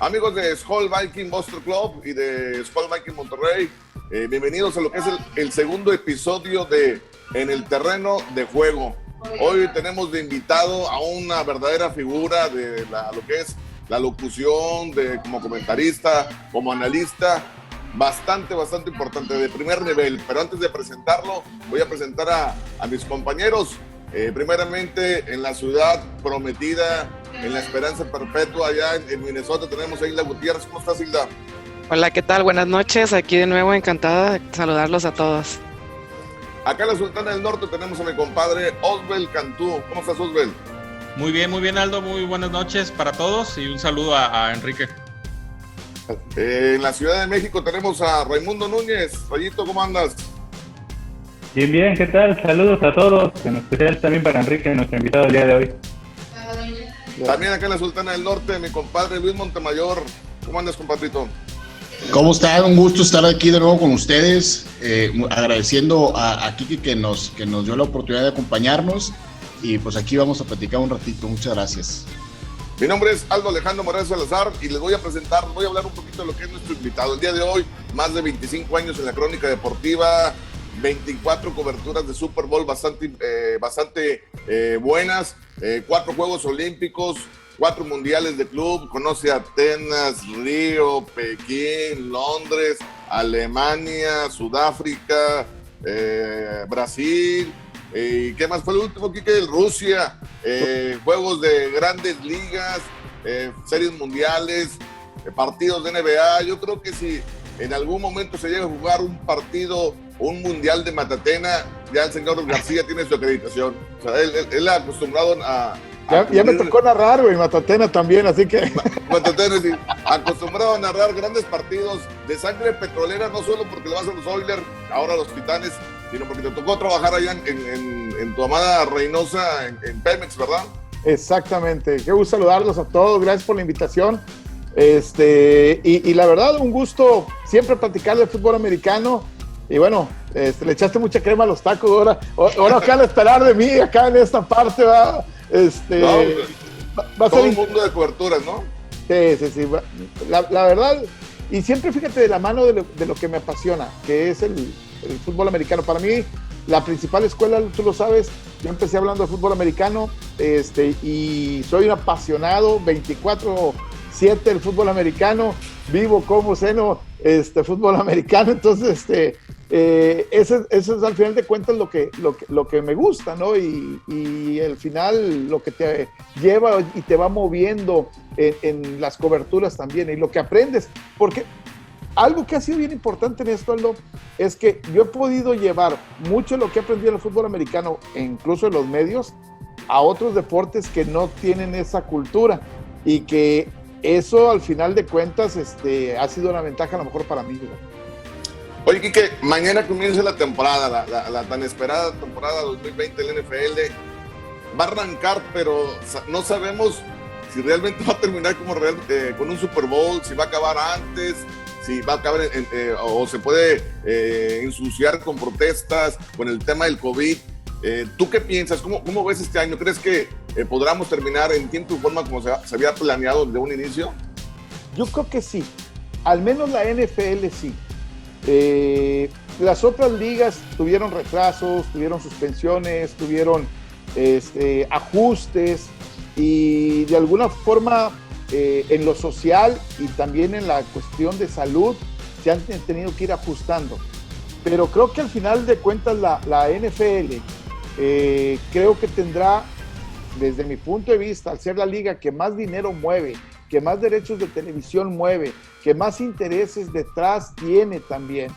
Amigos de Skol Viking Monster Club y de Skol Viking Monterrey, bienvenidos a lo que es el segundo episodio de En el Terreno de Juego. Hoy tenemos de invitado a una verdadera figura de lo que es la locución, como comentarista, como analista, bastante importante, de primer nivel. Pero antes de presentarlo, voy a presentar a mis compañeros. Primeramente, en la ciudad prometida, en la esperanza perpetua, allá en Minnesota, tenemos a Hilda Gutiérrez. ¿Cómo estás, Hilda? Hola, ¿qué tal? Buenas noches. Aquí de nuevo, encantada de saludarlos a todos. Acá en la Sultana del Norte tenemos a mi compadre Osbel Cantú. ¿Cómo estás, Osbel? Muy bien, Aldo. Muy buenas noches para todos y un saludo a Enrique. En la Ciudad de México tenemos a Raimundo Núñez. Rayito, ¿cómo andas? Bien, ¿qué tal? Saludos a todos, en especial también para Enrique, nuestro invitado el día de hoy. También acá en la Sultana del Norte, mi compadre Luis Montemayor. ¿Cómo andas, compadrito? ¿Cómo están? Un gusto estar aquí de nuevo con ustedes, agradeciendo a Kiki que nos dio la oportunidad de acompañarnos, y pues aquí vamos a platicar un ratito. Muchas gracias. Mi nombre es Aldo Alejandro Morales Salazar y les voy a hablar un poquito de lo que es nuestro invitado. El día de hoy, más de 25 años en la crónica deportiva, 24 coberturas de Super Bowl bastante buenas, 4 Juegos Olímpicos, 4 Mundiales de Club, conoce Atenas, Río, Pekín, Londres, Alemania, Sudáfrica, Brasil, ¿qué más fue el último, Kike? Rusia, juegos de grandes ligas, series mundiales, partidos de NBA. Yo creo que si en algún momento se llega a jugar un partido, un mundial de Matatena, ya el señor García tiene su acreditación. O sea, él ha acostumbrado a ya me tocó narrar, güey, Matatena también, así que... Matatena, sí, acostumbrado a narrar grandes partidos de sangre petrolera, no solo porque le vas a los Oilers, ahora a los Titanes, sino porque te tocó trabajar allá en tu amada Reynosa, en Pemex, ¿verdad? Exactamente. Qué gusto saludarlos a todos, gracias por la invitación. Y la verdad, un gusto siempre platicar de fútbol americano. Y bueno, le echaste mucha crema a los tacos. Ahora acá a esperar de mí, acá en esta parte, va a todo ser un mundo de coberturas, ¿no? Sí. La verdad, y siempre fíjate de la mano de lo que me apasiona, que es el fútbol americano. Para mí, la principal escuela, tú lo sabes, yo empecé hablando de fútbol americano, y soy un apasionado 24/7 del fútbol americano, vivo, como, ceno, fútbol americano. Entonces, eso es al final de cuentas lo que me gusta, ¿no? Y al final lo que te lleva y te va moviendo en las coberturas también, y lo que aprendes, porque algo que ha sido bien importante en esto, Aldo, es que yo he podido llevar mucho de lo que he aprendido en el fútbol americano, e incluso en los medios, a otros deportes que no tienen esa cultura, y que eso al final de cuentas ha sido una ventaja a lo mejor para mí, ¿no? Oye, Kike, mañana comienza la temporada, la tan esperada temporada 2020 del NFL. Va a arrancar, pero no sabemos si realmente va a terminar con un Super Bowl, si va a acabar antes, si va a acabar o se puede ensuciar con protestas, con el tema del COVID. ¿Tú qué piensas? ¿Cómo ves este año? ¿Crees que podamos terminar en tiempo y forma como se había planeado desde un inicio? Yo creo que sí, al menos la NFL sí. Las otras ligas tuvieron retrasos, tuvieron suspensiones, tuvieron ajustes, y de alguna forma en lo social y también en la cuestión de salud se han tenido que ir ajustando. Pero creo que al final de cuentas la NFL creo que tendrá, desde mi punto de vista, al ser la liga que más dinero mueve, que más derechos de televisión mueve, que más intereses detrás tiene también.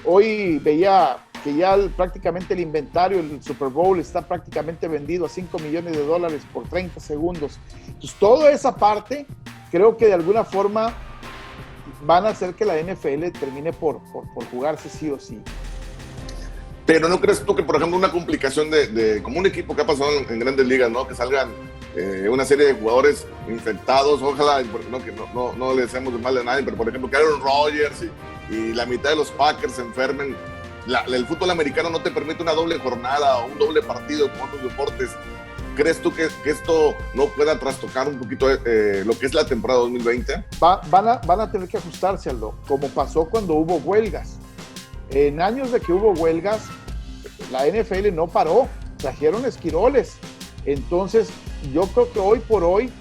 Hoy veía que ya prácticamente el inventario del Super Bowl está prácticamente vendido a $5 millones por 30 segundos. Entonces, toda esa parte creo que de alguna forma van a hacer que la NFL termine por jugarse sí o sí. Pero ¿no crees tú que, por ejemplo, una complicación de como un equipo que ha pasado en grandes ligas, ¿no? Que salgan una serie de jugadores infectados, ojalá, que no le deseamos de mal a nadie, pero por ejemplo que Aaron Rodgers y la mitad de los Packers se enfermen. El fútbol americano no te permite una doble jornada o un doble partido como otros deportes. ¿crees tú que esto no pueda trastocar un poquito lo que es la temporada 2020? Van a tener que ajustarse, Aldo, como pasó cuando hubo huelgas. En años de que hubo huelgas, la NFL no paró, trajeron esquiroles. Entonces, yo creo que hoy por hoy,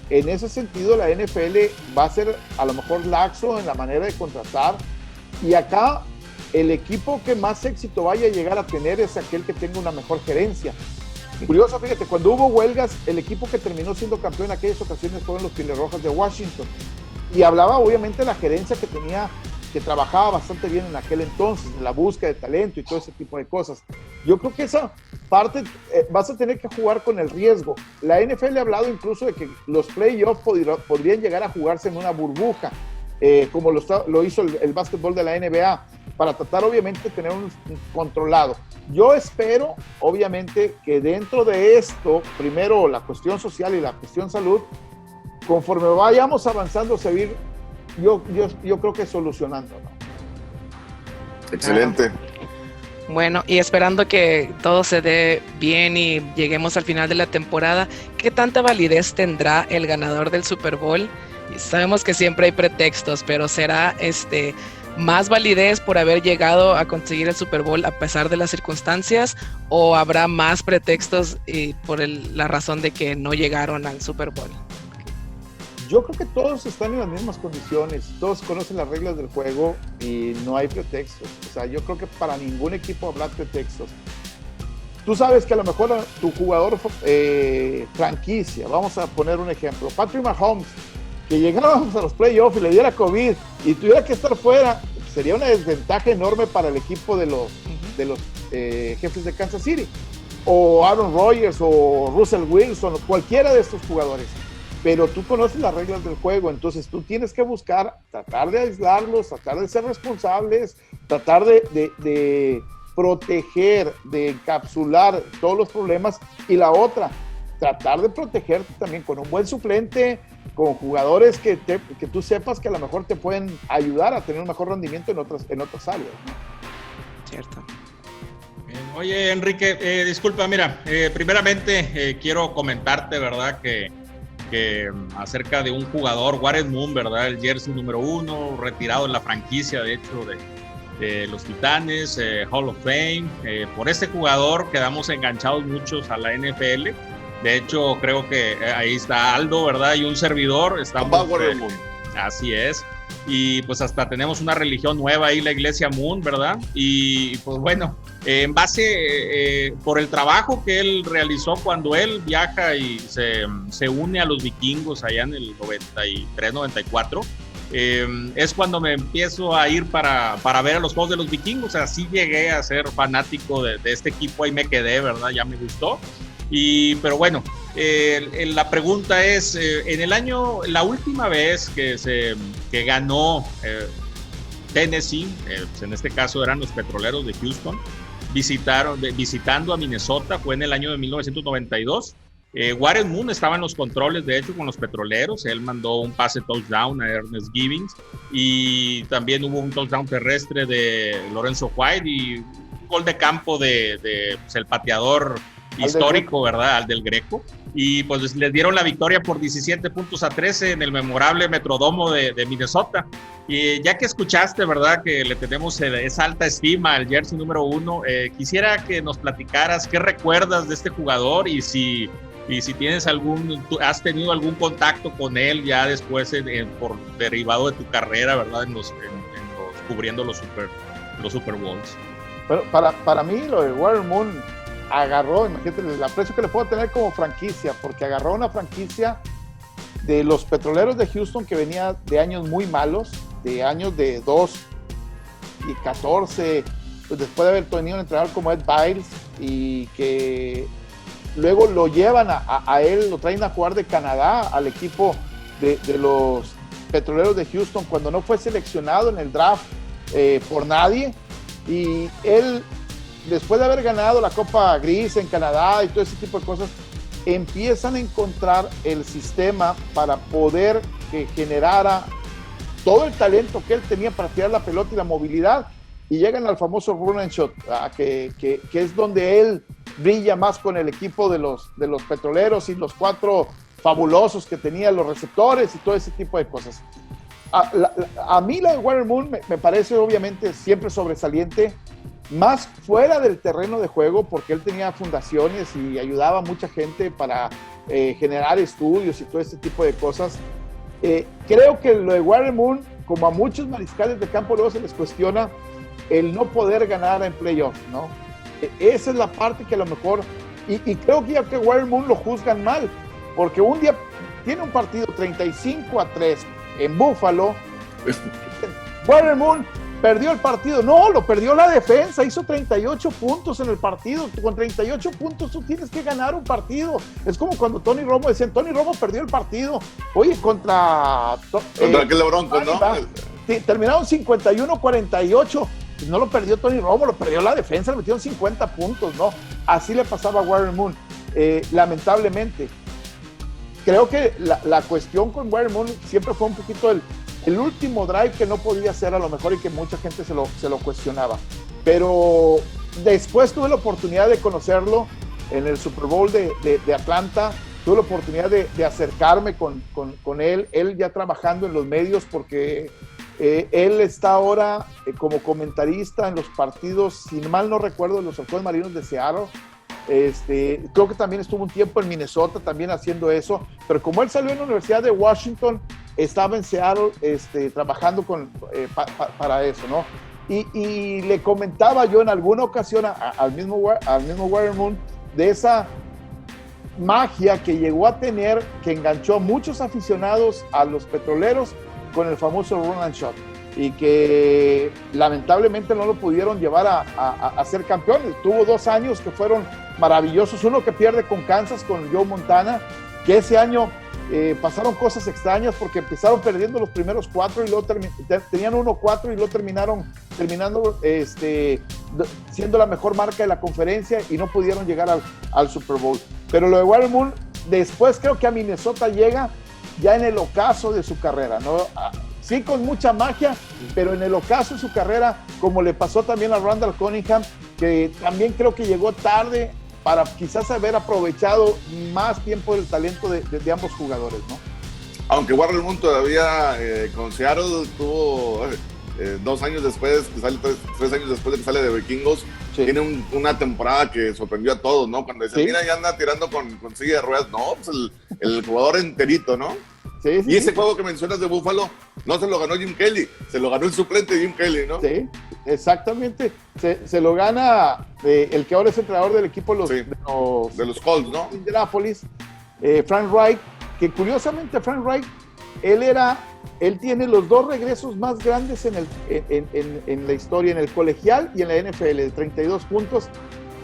en ese sentido, la NFL va a ser a lo mejor laxo en la manera de contratar. Y acá, el equipo que más éxito vaya a llegar a tener es aquel que tenga una mejor gerencia. Curioso, fíjate, cuando hubo huelgas, el equipo que terminó siendo campeón en aquellas ocasiones fueron los Pieles Rojas de Washington. Y hablaba obviamente la gerencia que tenía, que trabajaba bastante bien en aquel entonces, en la búsqueda de talento y todo ese tipo de cosas. Yo creo que esa parte vas a tener que jugar con el riesgo. La NFL ha hablado incluso de que los playoffs podrían llegar a jugarse en una burbuja, como lo hizo el básquetbol de la NBA, para tratar obviamente de tener un controlado. Yo espero obviamente que dentro de esto, primero la cuestión social y la cuestión salud, conforme vayamos avanzando, seguir, yo creo que solucionando, ¿no? Excelente. Bueno, y esperando que todo se dé bien y lleguemos al final de la temporada, ¿qué tanta validez tendrá el ganador del Super Bowl? Sabemos que siempre hay pretextos, pero ¿será más validez por haber llegado a conseguir el Super Bowl a pesar de las circunstancias, o habrá más pretextos por la razón de que no llegaron al Super Bowl? Yo creo que todos están en las mismas condiciones, todos conocen las reglas del juego y no hay pretextos. O sea, yo creo que para ningún equipo habrá pretextos. Tú sabes que a lo mejor tu jugador franquicia, vamos a poner un ejemplo, Patrick Mahomes, que llegáramos a los playoffs y le diera COVID y tuviera que estar fuera, sería una desventaja enorme para el equipo de los Jefes de Kansas City, o Aaron Rodgers, o Russell Wilson, o cualquiera de estos jugadores. Pero tú conoces las reglas del juego, entonces tú tienes que buscar, tratar de aislarlos, tratar de ser responsables, tratar de proteger, de encapsular todos los problemas, y la otra, tratar de protegerte también con un buen suplente, con jugadores que tú sepas que a lo mejor te pueden ayudar a tener un mejor rendimiento en otras áreas, ¿no? Cierto. Oye, Enrique, disculpa, mira, primeramente quiero comentarte, ¿verdad?, que acerca de un jugador, Warren Moon, ¿verdad?, el jersey número 1, retirado en la franquicia, de hecho, de los Titanes, Hall of Fame. Por este jugador quedamos enganchados muchos a la NFL. De hecho, creo que ahí está Aldo, ¿verdad?, y un servidor. Estamos, así es. Y pues hasta tenemos una religión nueva ahí, la Iglesia Moon, ¿verdad? Y pues bueno, en base por el trabajo que él realizó cuando él viaja y se une a los vikingos allá en el 93-94, es cuando me empiezo a ir para ver a los juegos de los vikingos. Así llegué a ser fanático de este equipo, ahí me quedé, ¿verdad? Ya me gustó. Pero bueno, la pregunta es, en el año, la última vez que ganó Tennessee, en este caso eran los Petroleros de Houston, visitando a Minnesota, fue en el año de 1992. Warren Moon estaba en los controles, de hecho, con los Petroleros. Él mandó un pase touchdown a Ernest Givings, y también hubo un touchdown terrestre de Lorenzo White y un gol de campo de pues, el pateador histórico, ¿verdad?, al del Greco. Y pues les dieron la victoria por 17-13 en el memorable Metrodomo de Minnesota. Y ya que escuchaste, ¿verdad?, que le tenemos esa alta estima al jersey número 1, quisiera que nos platicaras qué recuerdas de este jugador, y si tienes has tenido algún contacto con él ya después por derivado de tu carrera, ¿verdad?, cubriendo los Super Bowls. Pero para mí lo de Warren Moon agarró, imagínate el aprecio que le puedo tener como franquicia, porque agarró una franquicia de los Petroleros de Houston que venía de años muy malos, de años de 2-14, pues después de haber tenido un entrenador como Ed Biles, y que luego lo llevan a él, lo traen a jugar de Canadá al equipo de los Petroleros de Houston cuando no fue seleccionado en el draft por nadie, y él, después de haber ganado la Copa Gris en Canadá y todo ese tipo de cosas, empiezan a encontrar el sistema para poder que generara todo el talento que él tenía para tirar la pelota y la movilidad, y llegan al famoso run and shot, que es donde él brilla más con el equipo de los Petroleros y los 4 fabulosos que tenía, los receptores y todo ese tipo de cosas. A mí la de Warren Moon me parece obviamente siempre sobresaliente, más fuera del terreno de juego, porque él tenía fundaciones y ayudaba a mucha gente para generar estudios y todo ese tipo de cosas. Creo que lo de Warren Moon, como a muchos mariscales de campo luego se les cuestiona el no poder ganar en playoffs, ¿no? Esa es la parte que a lo mejor, y creo que ya que Warren Moon lo juzgan mal, porque un día tiene un partido 35-3 en Buffalo. Warren Moon perdió el partido. No, lo perdió la defensa. Hizo 38 puntos en el partido. Con 38 puntos tú tienes que ganar un partido. Es como cuando Tony Romo decían, Tony Romo perdió el partido. Oye, contra aquel Broncos, ¿no? Terminaron 51-48. No lo perdió Tony Romo, lo perdió la defensa. Le metieron 50 puntos, ¿no? Así le pasaba a Warren Moon. Lamentablemente. Creo que la cuestión con Warren Moon siempre fue un poquito el último drive que no podía hacer a lo mejor y que mucha gente se lo cuestionaba. Pero después tuve la oportunidad de conocerlo en el Super Bowl de Atlanta. Tuve la oportunidad de acercarme con él ya trabajando en los medios, porque él está ahora como comentarista en los partidos, si mal no recuerdo, de los Halcones Marinos de Seattle. Creo que también estuvo un tiempo en Minnesota también haciendo eso, pero como él salió en la Universidad de Washington, estaba en Seattle trabajando para eso, ¿no? Y le comentaba yo en alguna ocasión al mismo Warren Moon de esa magia que llegó a tener, que enganchó a muchos aficionados a los Petroleros con el famoso run and shot, y que lamentablemente no lo pudieron llevar a ser campeones. Tuvo 2 años que fueron maravillosos, uno que pierde con Kansas, con Joe Montana, que ese año pasaron cosas extrañas porque empezaron perdiendo los primeros 4 y luego tenían 1-4 y luego terminando siendo la mejor marca de la conferencia y no pudieron llegar al Super Bowl. Pero lo de Warren Moon, después creo que a Minnesota llega ya en el ocaso de su carrera, ¿no? Sí, con mucha magia, pero en el ocaso de su carrera, como le pasó también a Randall Cunningham, que también creo que llegó tarde para quizás haber aprovechado más tiempo del talento de ambos jugadores, ¿no? Aunque Warren Moon todavía con Seattle tuvo 2 años después, que sale 3 años después de que sale de Vikingos, sí. Tiene una temporada que sorprendió a todos, ¿no? Cuando dicen, sí, mira, ya anda tirando con silla de ruedas. No, pues el jugador enterito, ¿no? Sí, y ese juego que mencionas de Buffalo no se lo ganó Jim Kelly, se lo ganó el suplente Jim Kelly, ¿no? Sí, exactamente. Se lo gana el que ahora es entrenador del equipo de los Colts, ¿no? Indianapolis, Frank Reich, que curiosamente Frank Reich, él tiene los 2 regresos más grandes en la historia, en el colegial y en la NFL, de 32 puntos.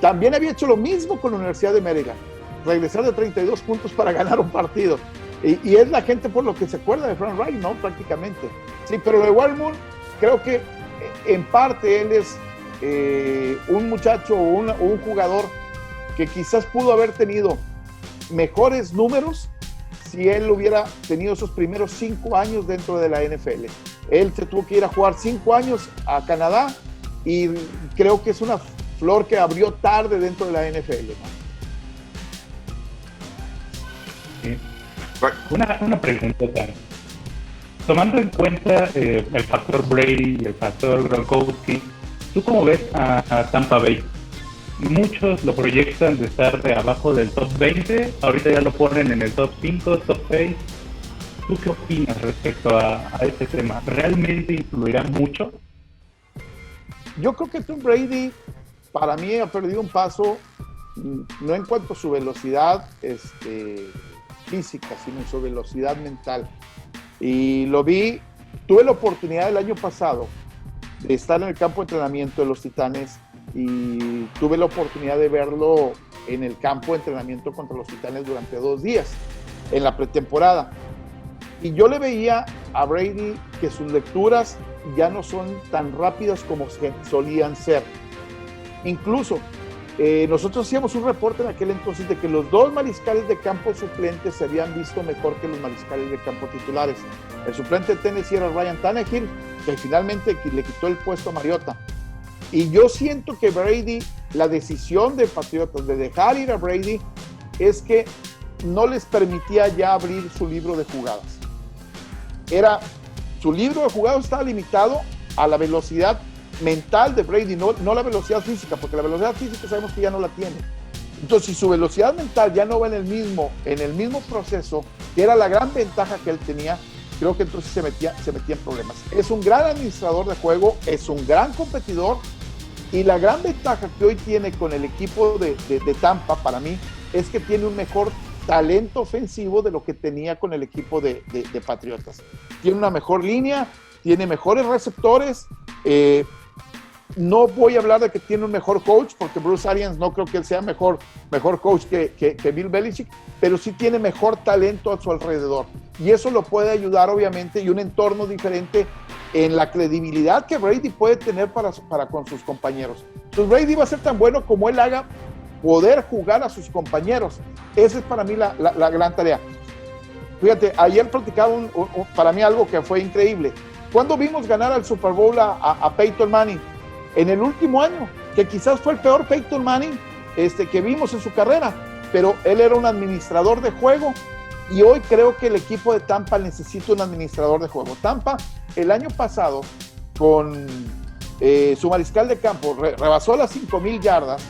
También había hecho lo mismo con la Universidad de Maryland, regresar de 32 puntos para ganar un partido. Y es la gente por lo que se acuerda de Frank Reich, ¿no? Prácticamente. Sí, pero lo de Warren Moon, creo que en parte él es un muchacho o un jugador que quizás pudo haber tenido mejores números si él hubiera tenido esos primeros 5 años dentro de la NFL. Él se tuvo que ir a jugar 5 años a Canadá y creo que es una flor que abrió tarde dentro de la NFL, ¿no? Sí. Una preguntota. Tomando en cuenta el factor Brady y el factor Gronkowski, ¿tú cómo ves a Tampa Bay? Muchos lo proyectan de estar de abajo del top 20, ahorita ya lo ponen en el top 5, top 6. ¿Tú qué opinas respecto a este tema? ¿Realmente influirá mucho? Yo creo que Tom Brady, para mí, ha perdido un paso, no en cuanto a su velocidad física, sino en su velocidad mental. Y lo vi, tuve la oportunidad el año pasado de estar en el campo de entrenamiento de los Titanes y tuve la oportunidad de verlo en el campo de entrenamiento contra los Titanes durante 2 días, en la pretemporada. Y yo le veía a Brady que sus lecturas ya no son tan rápidas como solían ser. Incluso nosotros hacíamos un reporte en aquel entonces de que los 2 mariscales de campo suplentes se habían visto mejor que los mariscales de campo titulares. El suplente de Tennessee era Ryan Tannehill, que finalmente le quitó el puesto a Mariota. Y yo siento que Brady la decisión de Patriotas de dejar ir a Brady es que no les permitía ya abrir su libro de jugadas. Su libro de jugadas estaba limitado a la velocidad mental de Brady, no la velocidad física, porque la velocidad física sabemos que ya no la tiene. Entonces, si su velocidad mental ya no va en el mismo proceso, que era la gran ventaja que él tenía, creo que entonces se metía en problemas. Es un gran administrador de juego, es un gran competidor, y la gran ventaja que hoy tiene con el equipo de Tampa, para mí, es que tiene un mejor talento ofensivo de lo que tenía con el equipo de Patriotas. Tiene una mejor línea, tiene mejores receptores. No voy a hablar de que tiene un mejor coach, porque Bruce Arians no creo que él sea mejor coach que Bill Belichick, pero sí tiene mejor talento a su alrededor. Y eso lo puede ayudar, obviamente, y un entorno diferente en la credibilidad que Brady puede tener para con sus compañeros. Entonces Brady va a ser tan bueno como él haga poder jugar a sus compañeros. Esa es para mí la gran tarea. Fíjate, ayer platicaba para mí algo que fue increíble. ¿Cuándo vimos ganar al Super Bowl a Peyton Manning? En el último año, que quizás fue el peor Peyton Manning que vimos en su carrera, pero él era un administrador de juego, y hoy creo que el equipo de Tampa necesita un administrador de juego. Tampa, el año pasado, con su mariscal de campo, rebasó las 5,000 yardas,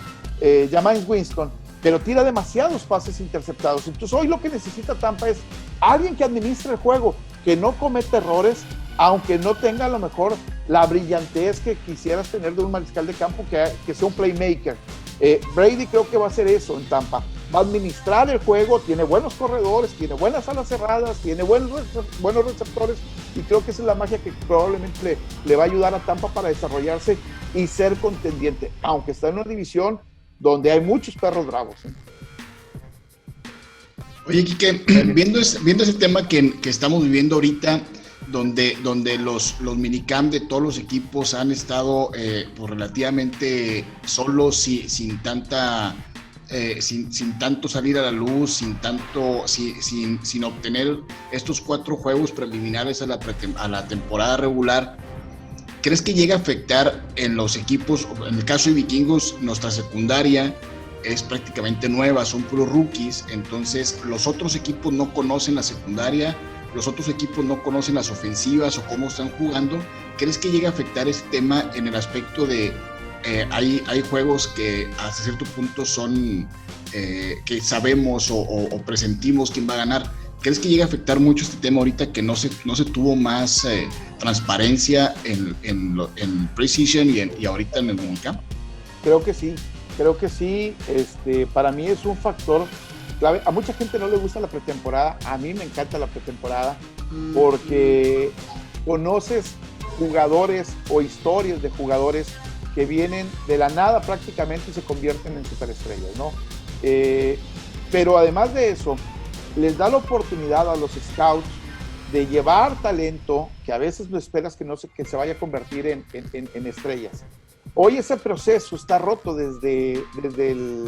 Jameis Winston, pero tira demasiados pases interceptados. Entonces hoy lo que necesita Tampa es alguien que administre el juego, que no cometa errores, aunque no tenga a lo mejor la brillantez que quisieras tener de un mariscal de campo, que sea un playmaker. Brady creo que va a hacer eso en Tampa. Va a administrar el juego, tiene buenos corredores, tiene buenas alas cerradas, tiene buenos receptores, y creo que esa es la magia que probablemente le va a ayudar a Tampa para desarrollarse y ser contendiente, aunque está en una división donde hay muchos perros bravos. Oye, Quique, viendo ese tema que estamos viviendo ahorita, donde los minicamp de todos los equipos han estado pues relativamente solos, sin tanto salir a la luz, sin obtener estos 4 juegos preliminares a la temporada regular. ¿Crees que llega a afectar en los equipos? En el caso de Vikingos, nuestra secundaria es prácticamente nueva, son puros rookies, entonces los otros equipos no conocen la secundaria, los otros equipos no conocen las ofensivas o cómo están jugando. ¿Crees que llega a afectar este tema en el aspecto de hay juegos que hasta cierto punto son que sabemos o presentimos quién va a ganar? ¿Crees que llega a afectar mucho este tema ahorita que no se tuvo más transparencia en Precision y ahorita en el minicamp? Creo que sí. Para mí es un factor clave. A mucha gente no le gusta la pretemporada, a mí me encanta la pretemporada, porque conoces jugadores o historias de jugadores que vienen de la nada prácticamente y se convierten en superestrellas, ¿no? Pero además de eso, les da la oportunidad a los scouts de llevar talento que a veces no esperas que se vaya a convertir en estrellas. Hoy ese proceso está roto desde el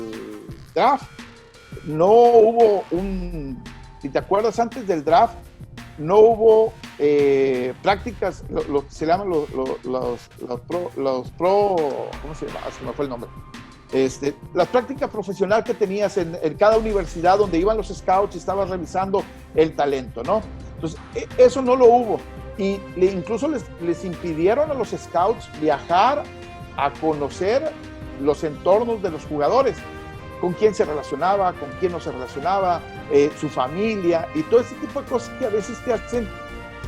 draft. No hubo si te acuerdas, antes del draft, no hubo prácticas, lo que se llaman los pro, ¿cómo se llama? Se me fue el nombre. La práctica profesional que tenías en cada universidad donde iban los scouts y estabas revisando el talento, ¿no? Entonces, eso no lo hubo. Y incluso les impidieron a los scouts viajar a conocer los entornos de los jugadores, con quién se relacionaba, con quién no se relacionaba, su familia y todo ese tipo de cosas que a veces te hacen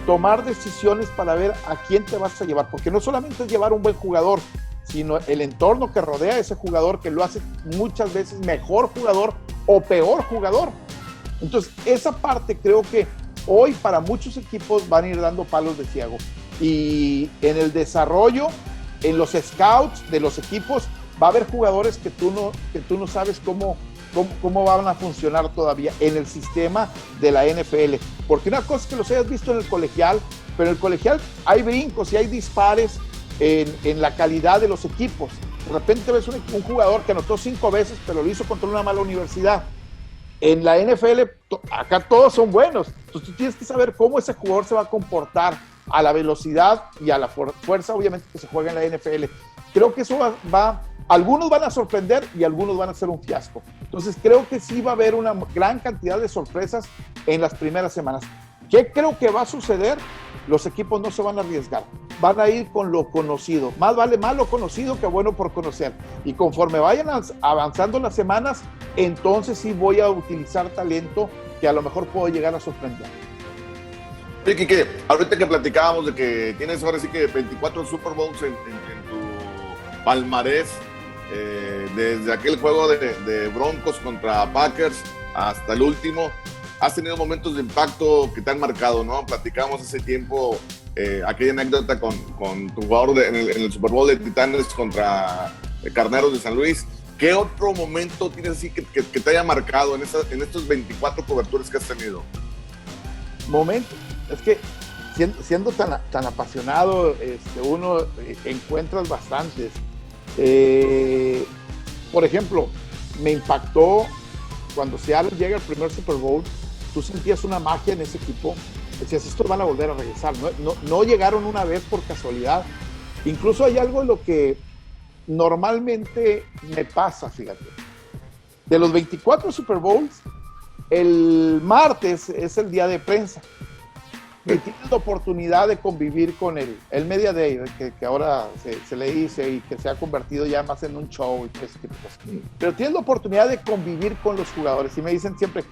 tomar decisiones para ver a quién te vas a llevar, porque no solamente es llevar un buen jugador, sino el entorno que rodea a ese jugador, que lo hace muchas veces mejor jugador o peor jugador. Entonces, esa parte creo que hoy para muchos equipos van a ir dando palos de ciego, y en el desarrollo, en los scouts de los equipos, va a haber jugadores que tú no sabes cómo van a funcionar todavía en el sistema de la NFL. Porque una cosa es que los hayas visto en el colegial, pero en el colegial hay brincos y hay dispares en la calidad de los equipos. De repente ves un jugador que anotó 5 veces, pero lo hizo contra una mala universidad. En la NFL, acá todos son buenos. Entonces tú tienes que saber cómo ese jugador se va a comportar a la velocidad y a la fuerza, obviamente, que se juega en la NFL. Creo que eso va algunos van a sorprender y algunos van a ser un fiasco. Entonces creo que sí va a haber una gran cantidad de sorpresas en las primeras semanas. ¿Qué creo que va a suceder? Los equipos no se van a arriesgar, van a ir con lo conocido. Más vale malo conocido que bueno por conocer. Y conforme vayan avanzando las semanas, entonces sí voy a utilizar talento que a lo mejor puedo llegar a sorprender. Oye, Quique, ahorita que platicábamos de que tienes ahora sí que 24 Super Bowls en tu palmarés, desde aquel juego de Broncos contra Packers hasta el último, has tenido momentos de impacto que te han marcado, ¿no? Platicamos hace tiempo aquella anécdota con tu jugador en el Super Bowl de Titanes contra Carneros de San Luis. ¿Qué otro momento tienes así que te haya marcado en estos 24 coberturas que has tenido? Momento, es que siendo tan apasionado, uno encuentras bastantes. Por ejemplo, me impactó cuando Seattle llega al primer Super Bowl. Tú sentías una magia en ese equipo, decías, estos van a volver a regresar. No llegaron una vez por casualidad. Incluso hay algo en lo que normalmente me pasa, fíjate. De los 24 Super Bowls, el martes es el día de prensa. Y tienes la oportunidad de convivir con el Media Day, que ahora se le dice y que se ha convertido ya más en un show y todo ese tipo de cosas. Pero tienes la oportunidad de convivir con los jugadores. Y me dicen siempre,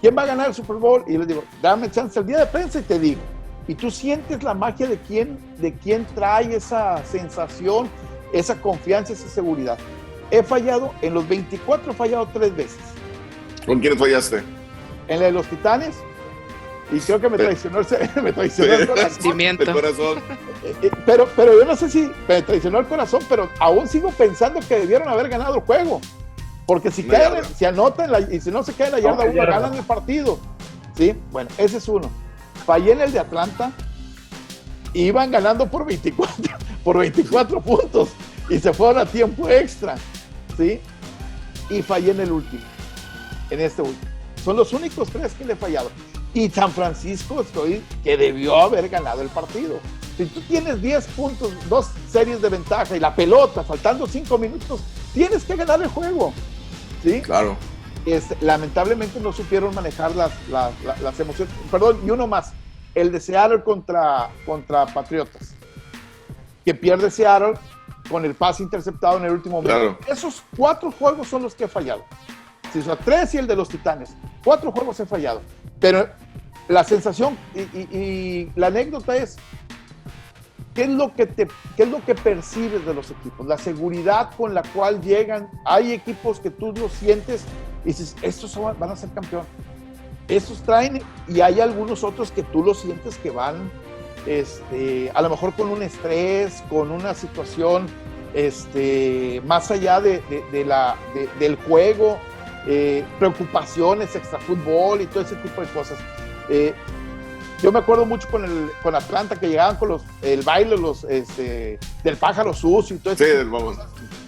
¿quién va a ganar el Super Bowl? Y yo les digo, dame chance el día de prensa y te digo. Y tú sientes la magia de quién trae esa sensación, esa confianza, esa seguridad. He fallado, en los 24 he fallado 3 veces. ¿Con quién fallaste? En la de los Titanes, y creo que me traicionó el corazón. El corazón. Pero yo no sé si me traicionó el corazón, pero aún sigo pensando que debieron haber ganado el juego. Porque si anotan y si no se cae en la yarda 1, ganan el partido. ¿Sí? Bueno, ese es uno. Fallé en el de Atlanta, iban ganando por 24 puntos y se fueron a tiempo extra. ¿Sí? Y fallé en el último, en este último. Son los únicos 3 que le he fallado. Y San Francisco que debió haber ganado el partido. Si tú tienes 10 puntos, 2 series de ventaja y la pelota, faltando 5 minutos, tienes que ganar el juego. ¿Sí? Claro. Lamentablemente no supieron manejar las emociones. Perdón, y uno más. El de Seattle contra Patriotas. Que pierde Seattle con el pase interceptado en el último momento. Claro. Esos 4 juegos son los que he fallado. Si son 3 y el de los Titanes. 4 juegos he fallado. Pero la sensación y la anécdota es, ¿qué es lo que percibes de los equipos? La seguridad con la cual llegan. Hay equipos que tú los sientes y dices, estos van a ser campeón. Estos traen, y hay algunos otros que tú los sientes que van a lo mejor con un estrés, con una situación más allá del juego, preocupaciones, extrafútbol y todo ese tipo de cosas. Yo me acuerdo mucho con Atlanta, que llegaban con el baile del pájaro sucio y todo eso. Sí,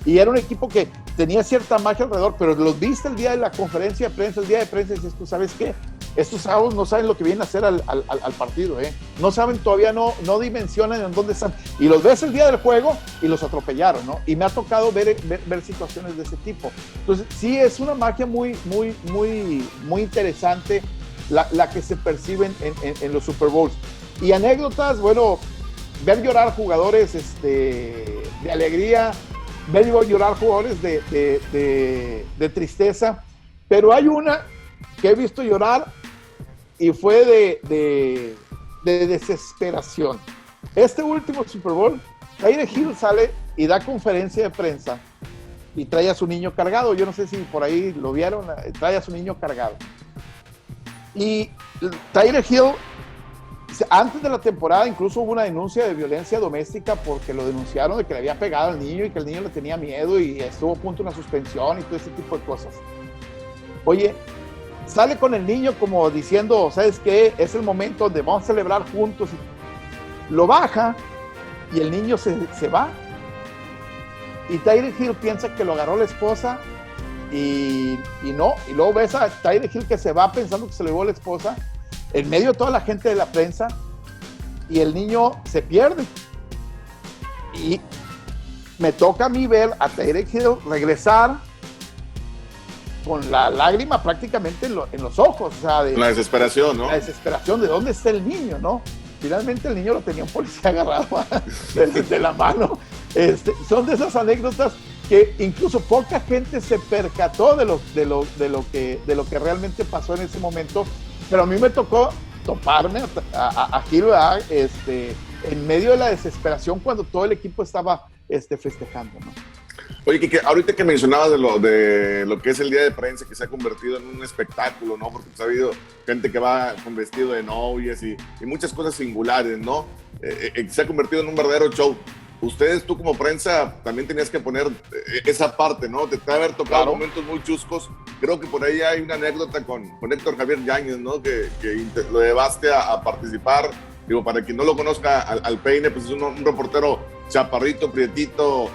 y era un equipo que tenía cierta magia alrededor, pero los viste el día de la conferencia de prensa, y dices, tú sabes qué, estos sábados no saben lo que vienen a hacer al partido, no saben todavía, no dimensionan en dónde están, y los ves el día del juego y los atropellaron, ¿no? Y me ha tocado ver situaciones de ese tipo. Entonces sí, es una magia muy, muy, muy, muy interesante la que se perciben en los Super Bowls. Y anécdotas, bueno, ver llorar jugadores de alegría, ver llorar jugadores de tristeza, pero hay una que he visto llorar y fue de desesperación. Este último Super Bowl, Tyreek Hill sale y da conferencia de prensa y trae a su niño cargado. Yo no sé si por ahí lo vieron, trae a su niño cargado. Y Tyreek Hill, antes de la temporada, incluso hubo una denuncia de violencia doméstica porque lo denunciaron de que le había pegado al niño y que el niño le tenía miedo y estuvo a punto de una suspensión y todo ese tipo de cosas. Oye, sale con el niño como diciendo, ¿sabes qué? Es el momento donde vamos a celebrar juntos. Lo baja y el niño se va. Y Tyreek Hill piensa que lo agarró la esposa y no. Y luego ves a Tyreek Hill que se va pensando que se le llevó la esposa en medio de toda la gente de la prensa, y el niño se pierde. Y me toca a mí ver a Tyreek Hill regresar con la lágrima prácticamente en los ojos, o sea, La desesperación, ¿no? La desesperación de dónde está el niño, ¿no? Finalmente el niño lo tenía un policía agarrado de la mano. Son de esas anécdotas que incluso poca gente se percató de lo que realmente pasó en ese momento, pero a mí me tocó toparme a Hill, en medio de la desesperación cuando todo el equipo estaba festejando, ¿no? Oye, Kike, ahorita que mencionabas de lo que es el día de prensa, que se ha convertido en un espectáculo, ¿no? Porque pues, ha habido gente que va con vestido de novias y muchas cosas singulares, ¿no? Se ha convertido en un verdadero show. Ustedes, tú como prensa, también tenías que poner esa parte, ¿no? Te haber tocado momentos muy chuscos. Creo que por ahí hay una anécdota con Héctor Javier Yáñez, ¿no? Que lo llevaste a participar. Digo, para quien no lo conozca, al Peine, pues es un reportero chaparrito, prietito,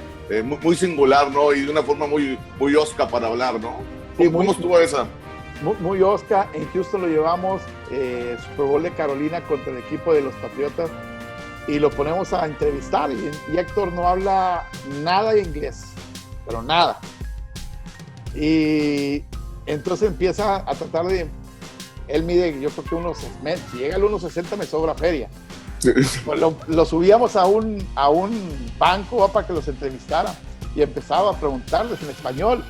muy singular, ¿no? Y de una forma muy osca para hablar, ¿no? Sí, ¿Cómo estuvo esa? Muy osca. En Houston lo llevamos, Super Bowl de Carolina contra el equipo de los Patriotas, y lo ponemos a entrevistar, y Héctor no habla nada de inglés, pero nada. Y entonces empieza a tratar de... Él mide, yo creo que si llega al 1.60 me sobra feria. Pues lo subíamos a un banco para que los entrevistara, y empezaba a preguntarles en español,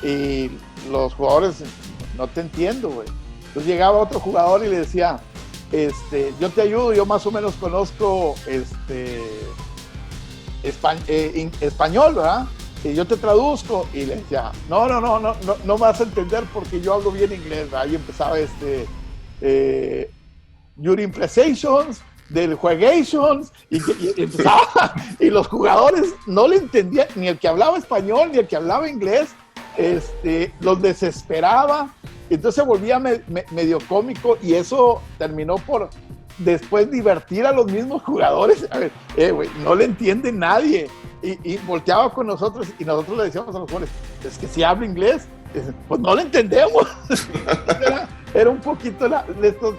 y los jugadores, no te entiendo, güey. Entonces llegaba otro jugador y le decía, yo te ayudo, yo más o menos conozco español, ¿verdad? Y yo te traduzco, y le decía, no me vas a entender porque yo hablo bien inglés, ¿verdad? Y empezaba your imprecisions, del juegations, y empezaba, y los jugadores no le entendían, ni el que hablaba español, ni el que hablaba inglés, los desesperaba. Entonces se volvía medio cómico, y eso terminó por después divertir a los mismos jugadores. A ver, güey, no le entiende nadie. Y volteaba con nosotros, y nosotros le decíamos a los jugadores, es que si habla inglés, pues no le entendemos. Era un poquito,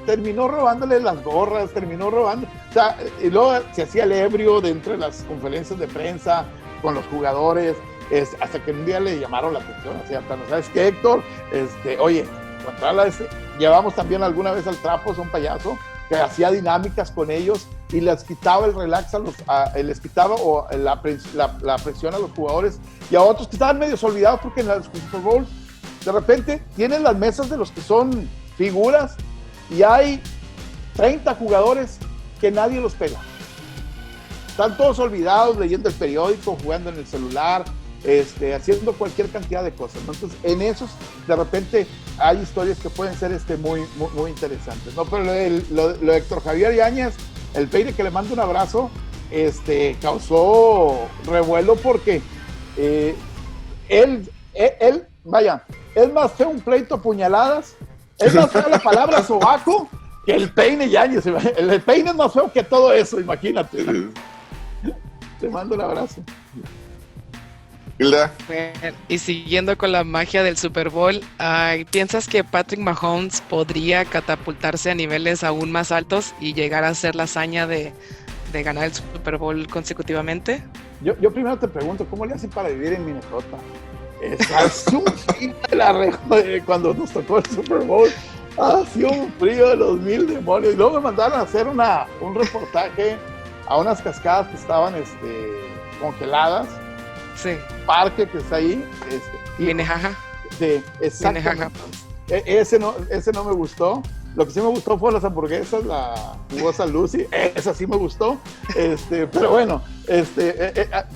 terminó robándole las gorras, terminó robando, o sea, y luego se hacía el ebrio dentro de las conferencias de prensa con los jugadores, hasta que un día le llamaron la atención, así, ¿sabes qué, Héctor? Oye, llevamos también alguna vez al Trapo, es un payaso, que hacía dinámicas con ellos y les quitaba el relax les quitaba la presión a los jugadores, y a otros que estaban medio olvidados, porque en los Super Bowl de repente tienen las mesas de los que son figuras y hay 30 jugadores que nadie los pela. Están todos olvidados, leyendo el periódico, jugando en el celular, haciendo cualquier cantidad de cosas, ¿no? Entonces, en esos, de repente, hay historias que pueden ser muy interesantes, ¿no? Pero lo de Héctor Javier Yáñez, el Peine, que le mando un abrazo, causó revuelo porque él, vaya, es más feo un pleito a puñaladas, es más feo la palabra sobaco que el Peine Yáñez. El Peine es más feo que todo eso, imagínate. Te mando un abrazo. Hilda. Y siguiendo con la magia del Super Bowl, ¿piensas que Patrick Mahomes podría catapultarse a niveles aún más altos y llegar a hacer la hazaña de ganar el Super Bowl consecutivamente? Yo primero te pregunto, ¿cómo le hacen para vivir en Minnesota? Es un frío cuando nos tocó el Super Bowl, hacía un frío de los mil demonios, y luego me mandaron a hacer un reportaje a unas cascadas que estaban congeladas. Sí. Parque que está ahí. Minnehaha. Sí, exactamente. Ese no me gustó. Lo que sí me gustó fue las hamburguesas, la jugosa Lucy, esa sí me gustó. Pero bueno,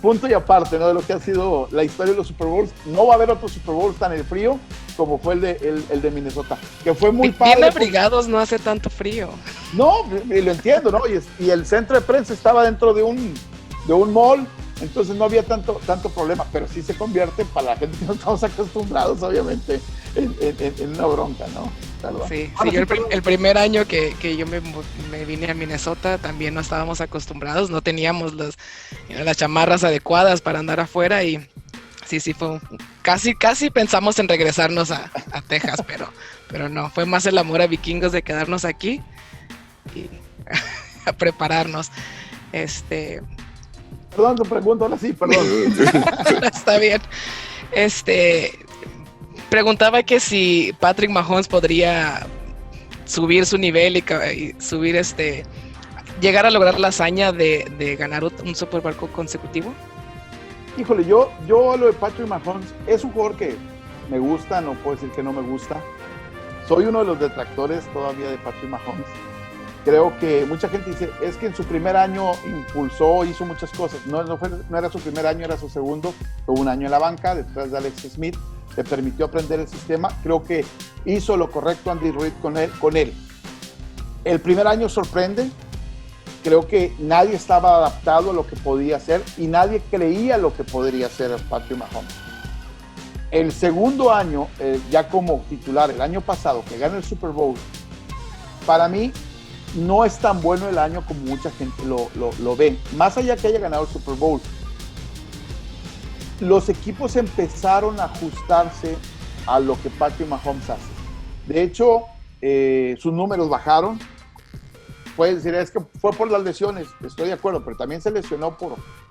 punto y aparte, ¿no? De lo que ha sido la historia de los Super Bowls. No va a haber otro Super Bowl tan el frío como fue el de Minnesota, que fue muy padre. Bien abrigados, no hace tanto frío. No, y lo entiendo, ¿no? Y el centro de prensa estaba dentro de un mall, entonces no había tanto problema, pero sí se convierte, para la gente que no estamos acostumbrados, obviamente, en una bronca, ¿no? Sí, yo el primer año que yo me vine a Minnesota también no estábamos acostumbrados, no teníamos las chamarras adecuadas para andar afuera, y sí fue casi pensamos en regresarnos a Texas, pero no, fue más el amor a Vikingos de quedarnos aquí y a prepararnos. Perdón, te pregunto ahora sí, perdón. Está bien. Preguntaba que si Patrick Mahomes podría subir su nivel y subir llegar a lograr la hazaña de ganar un Super Bowl consecutivo. Híjole, yo lo de Patrick Mahomes es un jugador que me gusta, no puedo decir que no me gusta. Soy uno de los detractores todavía de Patrick Mahomes. Creo que mucha gente dice, es que en su primer año impulsó, hizo muchas cosas. No era su primer año, era su segundo. Fue un año en la banca, detrás de Alex Smith. Le permitió aprender el sistema. Creo que hizo lo correcto Andy Reid con él. El primer año sorprende. Creo que nadie estaba adaptado a lo que podía hacer y nadie creía lo que podría hacer Patrick Mahomes. El segundo año, ya como titular, el año pasado, que gana el Super Bowl, para mí no es tan bueno el año como mucha gente lo ve. Más allá que haya ganado el Super Bowl, los equipos empezaron a ajustarse a lo que Patrick Mahomes hace. De hecho, sus números bajaron. Puedes decir, es que fue por las lesiones, estoy de acuerdo, pero también se lesionó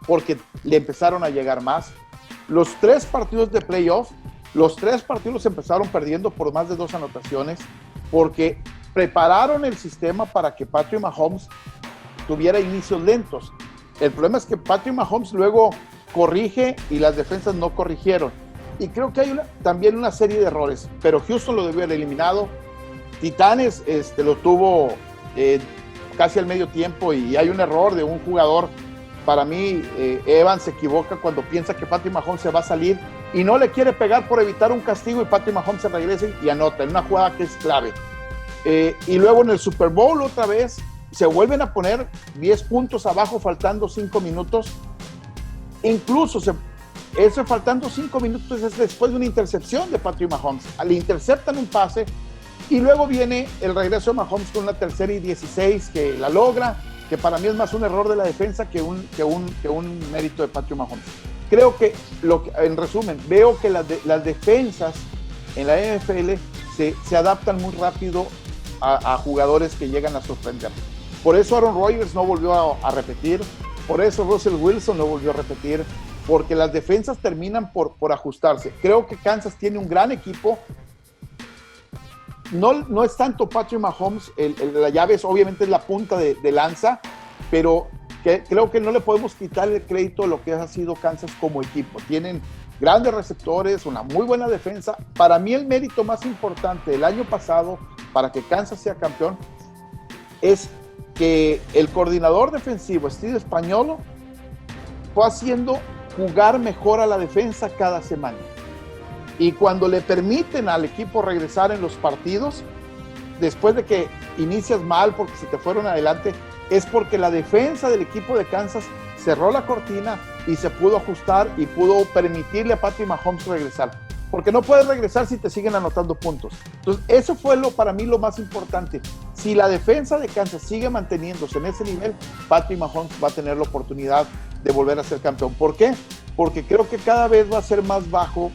porque le empezaron a llegar más. Los 3 partidos de playoff, los 3 partidos empezaron perdiendo por más de 2 anotaciones, porque prepararon el sistema para que Patrick Mahomes tuviera inicios lentos. El problema es que Patrick Mahomes luego corrige y las defensas no corrigieron. Y creo que hay también una serie de errores, pero Houston lo debió haber eliminado. Titanes lo tuvo casi al medio tiempo y hay un error de un jugador. Para mí, Evans se equivoca cuando piensa que Patrick Mahomes se va a salir y no le quiere pegar por evitar un castigo y Patrick Mahomes se regresa y anota en una jugada que es clave. Y luego en el Super Bowl otra vez se vuelven a poner 10 puntos abajo faltando 5 minutos. Incluso eso faltando 5 minutos es después de una intercepción de Patrick Mahomes. Le interceptan un pase y luego viene el regreso de Mahomes con una 3rd y 16 que la logra, que para mí es más un error de la defensa que un mérito de Patrick Mahomes. Creo que, en resumen, veo que las defensas en la NFL se adaptan muy rápido a jugadores que llegan a sorprender. Por eso Aaron Rodgers no volvió a repetir, por eso Russell Wilson no volvió a repetir, porque las defensas terminan por ajustarse. Creo que Kansas tiene un gran equipo. No es tanto Patrick Mahomes, la llave obviamente es la punta de lanza, pero creo que no le podemos quitar el crédito de lo que ha sido Kansas como equipo. Tienen grandes receptores, una muy buena defensa. Para mí el mérito más importante del año pasado para que Kansas sea campeón es que el coordinador defensivo, Steve Spagnuolo, fue haciendo jugar mejor a la defensa cada semana. Y cuando le permiten al equipo regresar en los partidos, después de que inicias mal porque se te fueron adelante, es porque la defensa del equipo de Kansas cerró la cortina y se pudo ajustar y pudo permitirle a Patrick Mahomes regresar. Porque no puedes regresar si te siguen anotando puntos. Entonces, eso fue para mí lo más importante. Si la defensa de Kansas sigue manteniéndose en ese nivel, Patrick Mahomes va a tener la oportunidad de volver a ser campeón. ¿Por qué? Porque creo que cada vez va a ser más bajo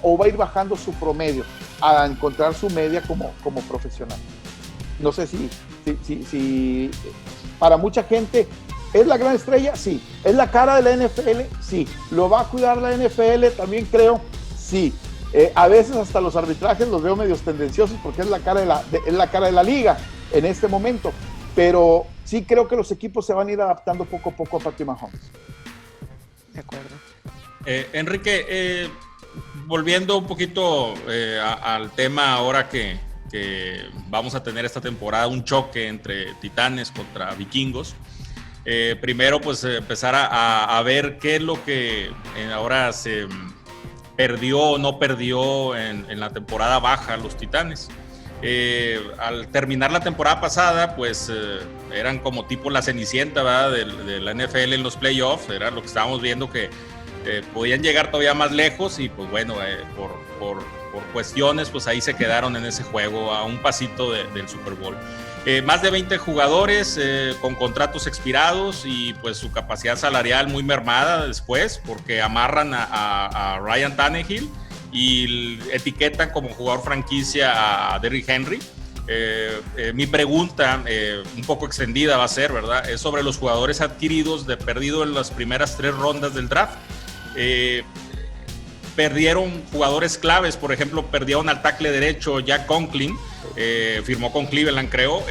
o va a ir bajando su promedio a encontrar su media como profesional. No sé si para mucha gente es la gran estrella, sí. Es la cara de la NFL, sí. ¿Lo va a cuidar la NFL? También creo, sí. A veces hasta los arbitrajes los veo medios tendenciosos porque es la cara de la liga en este momento. Pero sí creo que los equipos se van a ir adaptando poco a poco a Patrick Mahomes. De acuerdo. Enrique, volviendo un poquito al tema ahora que vamos a tener esta temporada, un choque entre Titanes contra Vikingos. Primero, pues empezar a ver qué es lo que ahora se perdió o no perdió en la temporada baja los Titanes. Al terminar la temporada pasada, pues eran como tipo la cenicienta, ¿verdad? de la NFL en los playoffs. Era lo que estábamos viendo, que podían llegar todavía más lejos y pues bueno, por cuestiones, pues ahí se quedaron en ese juego a un pasito del Super Bowl. Más de 20 jugadores con contratos expirados y pues su capacidad salarial muy mermada después, porque amarran a Ryan Tannehill y etiquetan como jugador franquicia a Derrick Henry. Mi pregunta, un poco extendida va a ser, ¿verdad? Es sobre los jugadores adquiridos perdido en las primeras 3 rondas del draft. Perdieron jugadores claves, por ejemplo, perdieron al tackle derecho Jack Conklin, firmó con Cleveland, creo,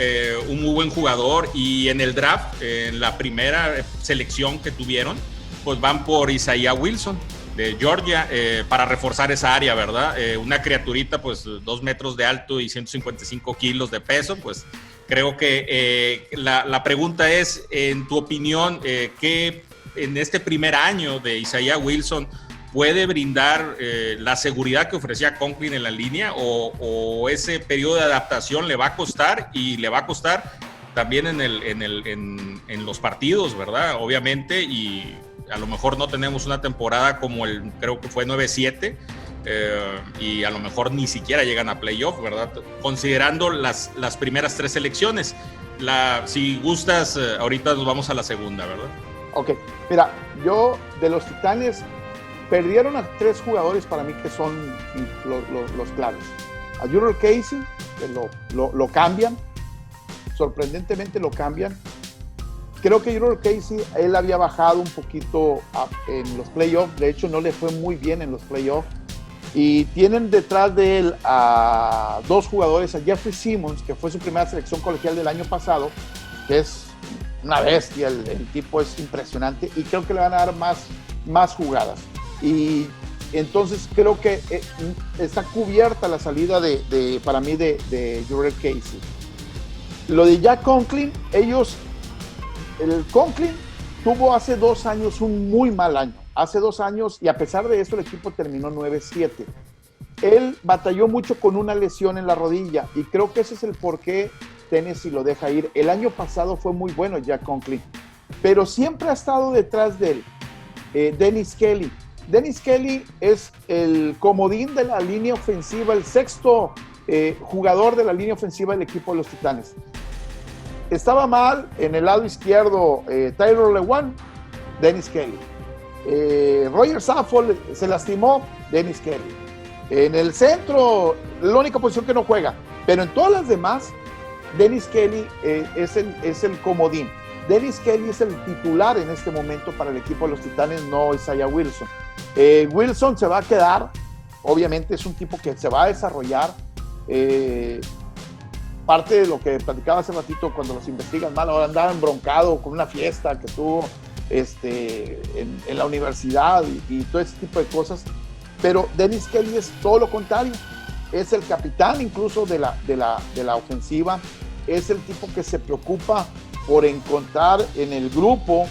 un muy buen jugador, y en el draft, en la primera selección que tuvieron, pues van por Isaiah Wilson de Georgia, para reforzar esa área, ¿verdad? Una criaturita, pues 2 metros de alto y 155 kilos de peso, pues creo que la pregunta es, en tu opinión, ¿qué en este primer año de Isaiah Wilson puede brindar la seguridad que ofrecía Conklin en la línea, o ese periodo de adaptación le va a costar, y le va a costar también en los partidos, ¿verdad? Obviamente, y a lo mejor no tenemos una temporada como creo que fue 9-7, y a lo mejor ni siquiera llegan a playoff, ¿verdad? Considerando las primeras 3 selecciones. Si gustas, ahorita nos vamos a la segunda, ¿verdad? Ok, mira, yo de los Titanes perdieron a 3 jugadores para mí que son los claves. A Jurel Casey, que lo cambian, sorprendentemente lo cambian. Creo que Jurel Casey, él había bajado un poquito en los playoffs, de hecho no le fue muy bien en los playoffs, y tienen detrás de él a 2 jugadores, a Jeffrey Simmons, que fue su primera selección colegial del año pasado, que es una bestia, el tipo es impresionante, y creo que le van a dar más jugadas. Y entonces creo que está cubierta la salida para mí de Jurel Casey. Lo de Jack Conklin, el Conklin tuvo hace 2 años un muy mal año. Hace 2 años, y a pesar de eso el equipo terminó 9-7. Él batalló mucho con una lesión en la rodilla, y creo que ese es el por qué Tennessee lo deja ir. El año pasado fue muy bueno Jack Conklin, pero siempre ha estado detrás de él Dennis Kelly. Dennis Kelly es el comodín de la línea ofensiva, el 6º jugador de la línea ofensiva del equipo de los Titanes. Estaba mal en el lado izquierdo Tyrell Lewan, Dennis Kelly. Roger Saffold se lastimó, Dennis Kelly. En el centro, la única posición que no juega, pero en todas las demás, Dennis Kelly es el comodín. Dennis Kelly es el titular en este momento para el equipo de los Titanes, no Isaiah Wilson. Wilson se va a quedar, obviamente es un tipo que se va a desarrollar. Parte de lo que platicaba hace ratito, cuando los investigan mal, ahora andaba embroncado con una fiesta que tuvo en la universidad y todo ese tipo de cosas. Pero Dennis Kelly es todo lo contrario, es el capitán incluso de la ofensiva, es el tipo que se preocupa por encontrar en el grupo,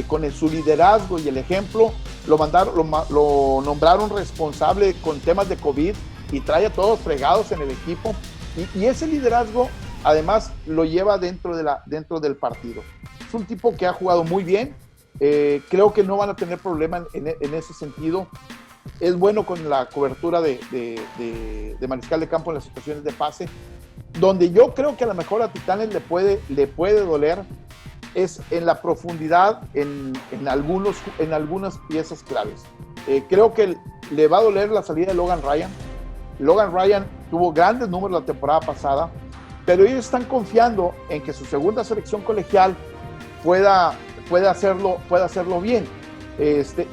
con su liderazgo y el ejemplo. Lo nombraron responsable con temas de COVID y trae a todos fregados en el equipo, y ese liderazgo además lo lleva dentro del partido. Es un tipo que ha jugado muy bien, creo que no van a tener problema en ese sentido. Es bueno con la cobertura de mariscal de campo en las situaciones de pase. Donde yo creo que a lo mejor a Titanes le puede doler es en la profundidad en algunas piezas claves. Creo que le va a doler la salida de Logan Ryan. Logan Ryan tuvo grandes números la temporada pasada, pero ellos están confiando en que su segunda selección colegial pueda hacerlo bien.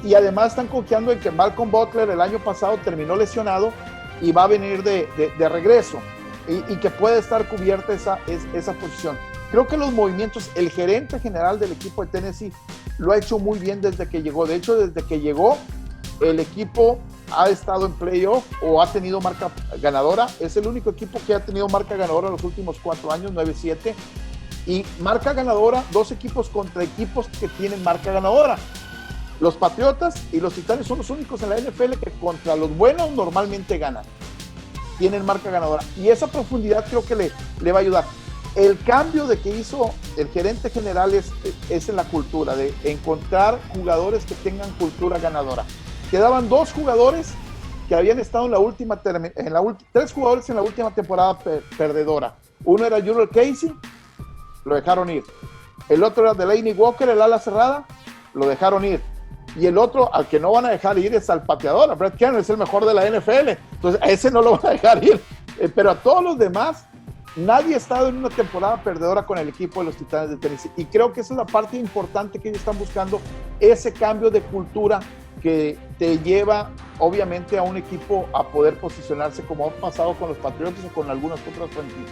Y además están confiando en que Malcolm Butler el año pasado terminó lesionado y va a venir de regreso, y que puede estar cubierta esa posición. Creo que los movimientos, el gerente general del equipo de Tennessee lo ha hecho muy bien desde que llegó. De hecho, desde que llegó, el equipo ha estado en playoff o ha tenido marca ganadora. Es el único equipo que ha tenido marca ganadora los últimos 4 años, 9-7. Y marca ganadora, 2 equipos contra equipos que tienen marca ganadora. Los Patriotas y los Titanes son los únicos en la NFL que contra los buenos normalmente ganan. Tienen marca ganadora. Y esa profundidad creo que le va a ayudar. El cambio de que hizo el gerente general es en la cultura, de encontrar jugadores que tengan cultura ganadora. Quedaban 2 jugadores que habían estado en 3 jugadores en la última temporada perdedora. Uno era Jurel Casey, lo dejaron ir. El otro era Delaney Walker, el ala cerrada, lo dejaron ir. Y el otro al que no van a dejar ir es al pateador, a Brett Kern, es el mejor de la NFL. Entonces a ese no lo van a dejar ir. Pero a todos los demás nadie ha estado en una temporada perdedora con el equipo de los Titanes de Tennessee, y creo que esa es la parte importante que ellos están buscando, ese cambio de cultura que te lleva obviamente a un equipo a poder posicionarse como ha pasado con los Patriotas o con algunas otras franquicias.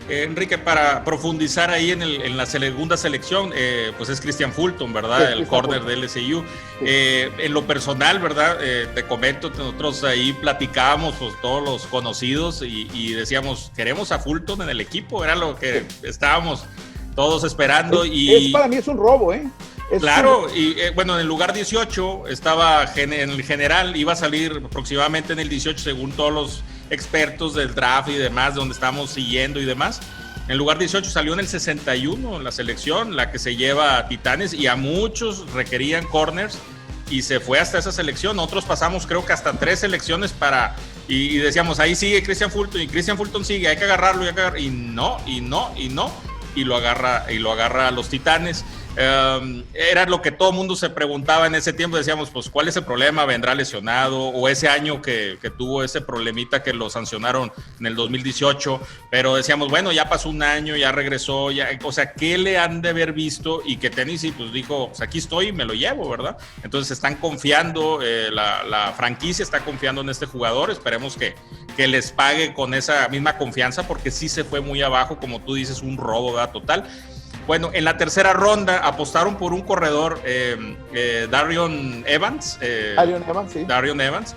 Enrique, para profundizar ahí en la segunda selección, pues es Christian Fulton, ¿verdad? Sí, el corner de LSU. Sí. En lo personal, ¿verdad? Te comento, nosotros ahí platicábamos pues, todos los conocidos y decíamos, queremos a Fulton en el equipo, era lo que estábamos todos esperando. Para mí es un robo, ¿eh? Claro, y bueno, en el lugar 18 estaba en el general, iba a salir aproximadamente en el 18 según todos los expertos del draft y demás, donde estamos siguiendo y demás. En el lugar 18 salió en el 61 la selección, la que se lleva a Titanes, y a muchos requerían corners y se fue hasta esa selección. Nosotros pasamos creo que hasta 3 selecciones y decíamos, ahí sigue Christian Fulton y Christian Fulton sigue, hay que agarrarlo, y no, y lo agarra a los Titanes. Era lo que todo el mundo se preguntaba en ese tiempo, decíamos, pues, ¿cuál es el problema? ¿Vendrá lesionado? O ese año que tuvo ese problemita que lo sancionaron en el 2018, pero decíamos, bueno, ya pasó un año, ya regresó, o sea, ¿qué le han de haber visto? Y que Tennessee, pues, dijo, pues, aquí estoy y me lo llevo, ¿verdad? Entonces están confiando, la franquicia está confiando en este jugador, esperemos que les pague con esa misma confianza, porque sí se fue muy abajo, como tú dices, un robo, ¿verdad? Total. Bueno, en la tercera ronda apostaron por un corredor, Darion Evans. Darion Evans.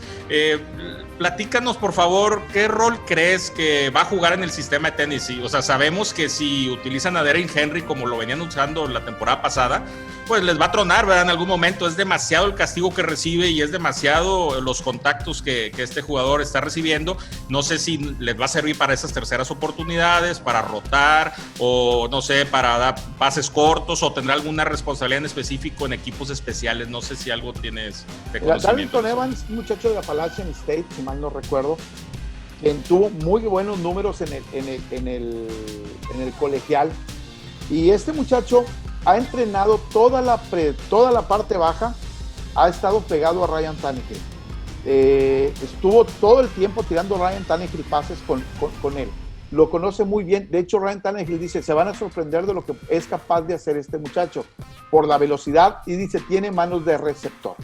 Platícanos, por favor, ¿qué rol crees que va a jugar en el sistema de Tennessee? O sea, sabemos que si utilizan a Derrick Henry como lo venían usando la temporada pasada, pues les va a tronar, ¿verdad? En algún momento es demasiado el castigo que recibe y es demasiado los contactos que este jugador está recibiendo. No sé si les va a servir para esas terceras oportunidades, para rotar o, no sé, para dar pases cortos, o tendrá alguna responsabilidad en específico en equipos especiales. No sé si algo tienes de conocimiento. Darrington Evans, un muchacho de Appalachian State, si mal no recuerdo, quien tuvo muy buenos números en el colegial, y este muchacho ha entrenado toda la parte baja, ha estado pegado a Ryan Tannehill. Estuvo todo el tiempo tirando Ryan Tannehill pases con él. Lo conoce muy bien. De hecho, Ryan Tannehill dice, se van a sorprender de lo que es capaz de hacer este muchacho por la velocidad, y dice, tiene manos de receptor.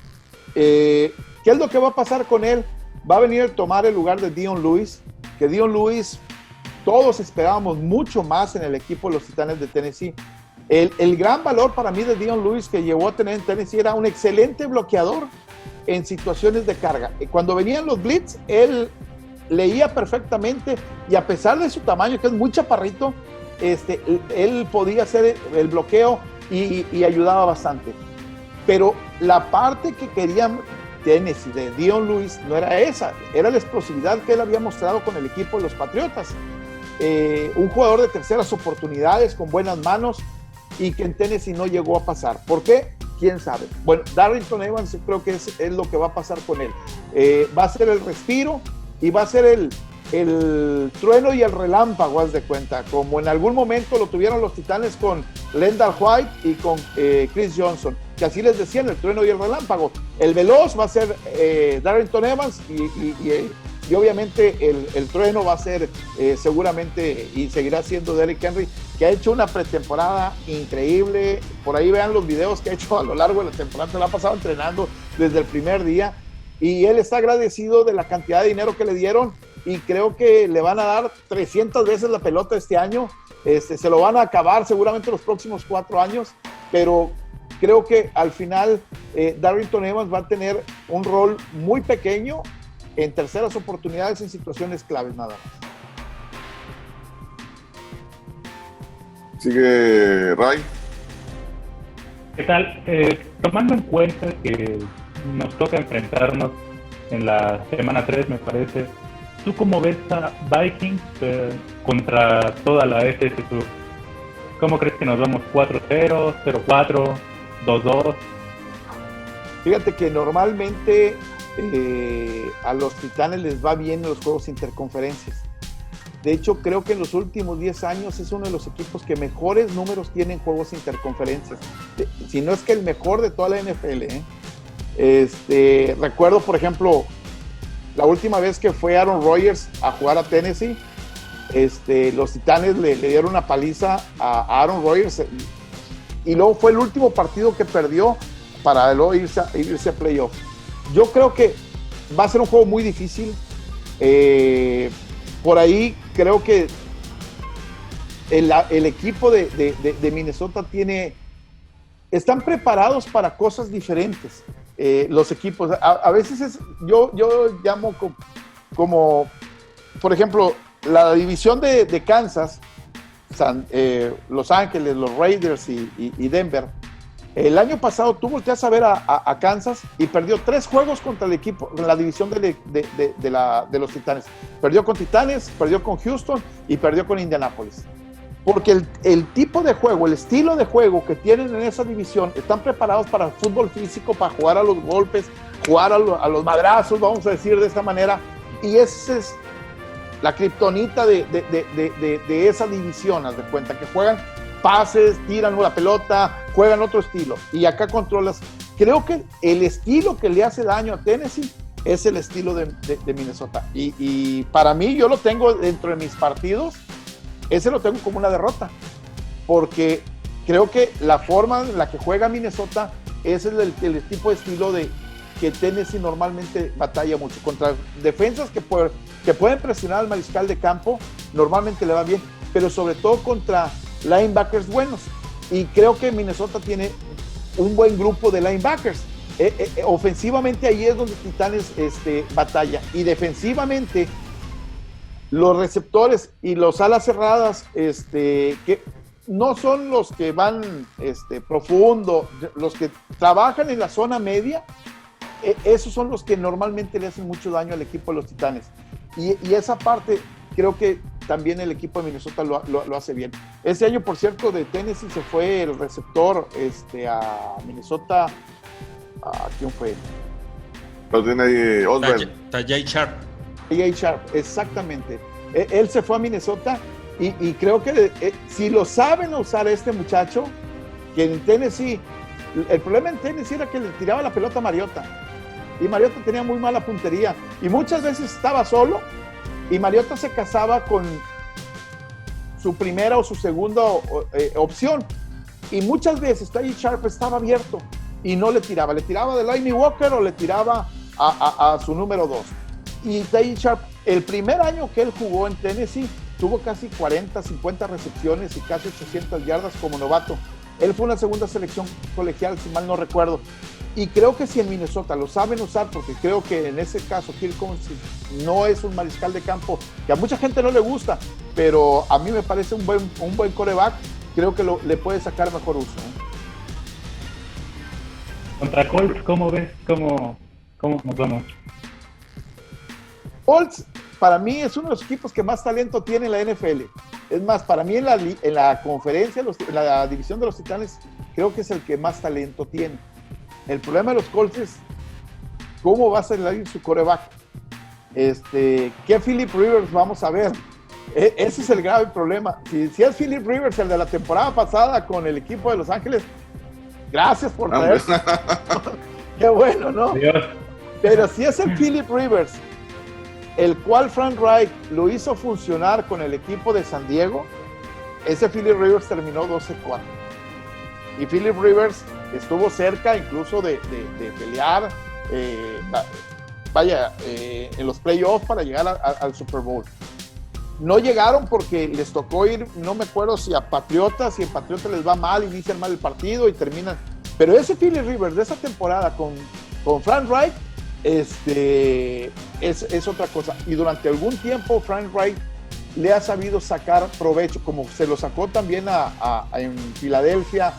¿Qué es lo que va a pasar con él? Va a venir a tomar el lugar de Dion Lewis, que Dion Lewis todos esperábamos mucho más en el equipo de los Titanes de Tennessee. El gran valor para mí de Dion Lewis que llegó a tener en Tennessee era un excelente bloqueador en situaciones de carga. Cuando venían los blitz, él leía perfectamente, y a pesar de su tamaño, que es muy chaparrito, él podía hacer el bloqueo y ayudaba bastante. Pero la parte que querían Tennessee de Dion Lewis no era esa, era la explosividad que él había mostrado con el equipo de los Patriotas. Un jugador de terceras oportunidades con buenas manos, y que en Tennessee no llegó a pasar. ¿Por qué? ¿Quién sabe? Bueno, Darrington Evans creo que es lo que va a pasar con él. Va a ser el respiro y va a ser el trueno y el relámpago, haz de cuenta, como en algún momento lo tuvieron los Titanes con Lendal White y con Chris Johnson, que así les decían, el trueno y el relámpago. El veloz va a ser Darrington Evans, y obviamente el trueno va a ser seguramente, y seguirá siendo Derrick Henry, que ha hecho una pretemporada increíble. Por ahí vean los videos que ha hecho a lo largo de la temporada, se la ha pasado entrenando desde el primer día, y él está agradecido de la cantidad de dinero que le dieron, y creo que le van a dar 300 veces la pelota este año. Se lo van a acabar seguramente los próximos 4 años, pero creo que al final Darrington Evans va a tener un rol muy pequeño en terceras oportunidades en situaciones claves nada más. Sigue Ray. ¿Qué tal? Tomando en cuenta que nos toca enfrentarnos en la semana 3, me parece, ¿tú cómo ves a Vikings contra toda la FC Sur? ¿Cómo crees que nos vamos? ¿4-0, 0-4, 2-2? Fíjate que normalmente a los Titanes les va bien en los juegos interconferencias. De hecho, creo que en los últimos 10 años es uno de los equipos que mejores números tienen en juegos interconferencias. Si no es que el mejor de toda la NFL. Recuerdo, por ejemplo, la última vez que fue Aaron Rodgers a jugar a Tennessee, Los Titanes le dieron una paliza a Aaron Rodgers y luego fue el último partido que perdió para luego irse a playoff. Yo creo que va a ser un juego muy difícil. Por ahí creo que el equipo de Minnesota están preparados para cosas diferentes. Los equipos, a veces yo llamo como, por ejemplo, la división de Kansas, Los Ángeles, los Raiders y Denver. El año pasado tú volteas a ver a Kansas y perdió 3 juegos contra el equipo, en la división de los Titanes. Perdió con Titanes, perdió con Houston y perdió con Indianapolis. Porque el tipo de juego, el estilo de juego que tienen en esa división, están preparados para el fútbol físico, para jugar a los golpes, jugar a los madrazos, vamos a decir de esta manera. Y esa es la kriptonita de esa división, haz de cuenta, que juegan pases, tiran la pelota, juegan otro estilo. Y acá controlas. Creo que el estilo que le hace daño a Tennessee es el estilo de Minnesota. Y para mí, yo lo tengo dentro de mis partidos, ese lo tengo como una derrota. Porque creo que la forma en la que juega Minnesota es el tipo de estilo que Tennessee normalmente batalla mucho. Contra defensas que pueden presionar al mariscal de campo, normalmente le va bien, pero sobre todo contra linebackers buenos. Y creo que Minnesota tiene un buen grupo de linebackers. Ofensivamente ahí es donde Titanes batalla. Y defensivamente los receptores y los alas cerradas, que no son los que van profundo, los que trabajan en la zona media, esos son los que normalmente le hacen mucho daño al equipo de los Titanes. Y esa parte creo que también el equipo de Minnesota lo hace bien. Ese año, por cierto, de Tennessee se fue el receptor a Minnesota. ¿Quién fue? Lo tiene ahí Oswald. Tajay Sharp. Tajay Sharp, exactamente. Él se fue a Minnesota y creo que si lo saben usar este muchacho, que en Tennessee, el problema en Tennessee era que le tiraba la pelota a Mariota. Y Mariota tenía muy mala puntería. Y muchas veces estaba solo y Mariota se casaba con su primera o su segunda opción. Y muchas veces Tajay Sharp estaba abierto y no le tiraba. Le tiraba de Delanie Walker o le tiraba a su número 2. Y Tajay Sharp, el primer año que él jugó en Tennessee, tuvo casi 40, 50 recepciones y casi 800 yardas como novato. Él fue una segunda selección colegial, si mal no recuerdo. Y creo que si en Minnesota lo saben usar, porque creo que en ese caso Kirk Cousins no es un mariscal de campo, que a mucha gente no le gusta, pero a mí me parece un buen quarterback, creo que le puede sacar mejor uso. Contra Colts, ¿cómo ves? ¿Cómo nos vamos? Colts, para mí, es uno de los equipos que más talento tiene en la NFL. Es más, para mí en la conferencia, en la división de los Titanes, creo que es el que más talento tiene. El problema de los Colts es cómo va a ser su quarterback. ¿Qué Philip Rivers vamos a ver? Ese es el grave problema. Si es Philip Rivers, el de la temporada pasada con el equipo de Los Ángeles, gracias por traer. Qué bueno, ¿no? Dios. Pero si es el Philip Rivers, el cual Frank Reich lo hizo funcionar con el equipo de San Diego, ese Philip Rivers terminó 12-4. Y Philip Rivers estuvo cerca incluso de pelear, en los playoffs para llegar al Super Bowl. No llegaron porque les tocó ir, no me acuerdo si a Patriotas, si en Patriotas les va mal, inician mal el partido y terminan. Pero ese Philip Rivers de esa temporada con Frank Reich, es otra cosa. Y durante algún tiempo Frank Reich le ha sabido sacar provecho, como se lo sacó también en Filadelfia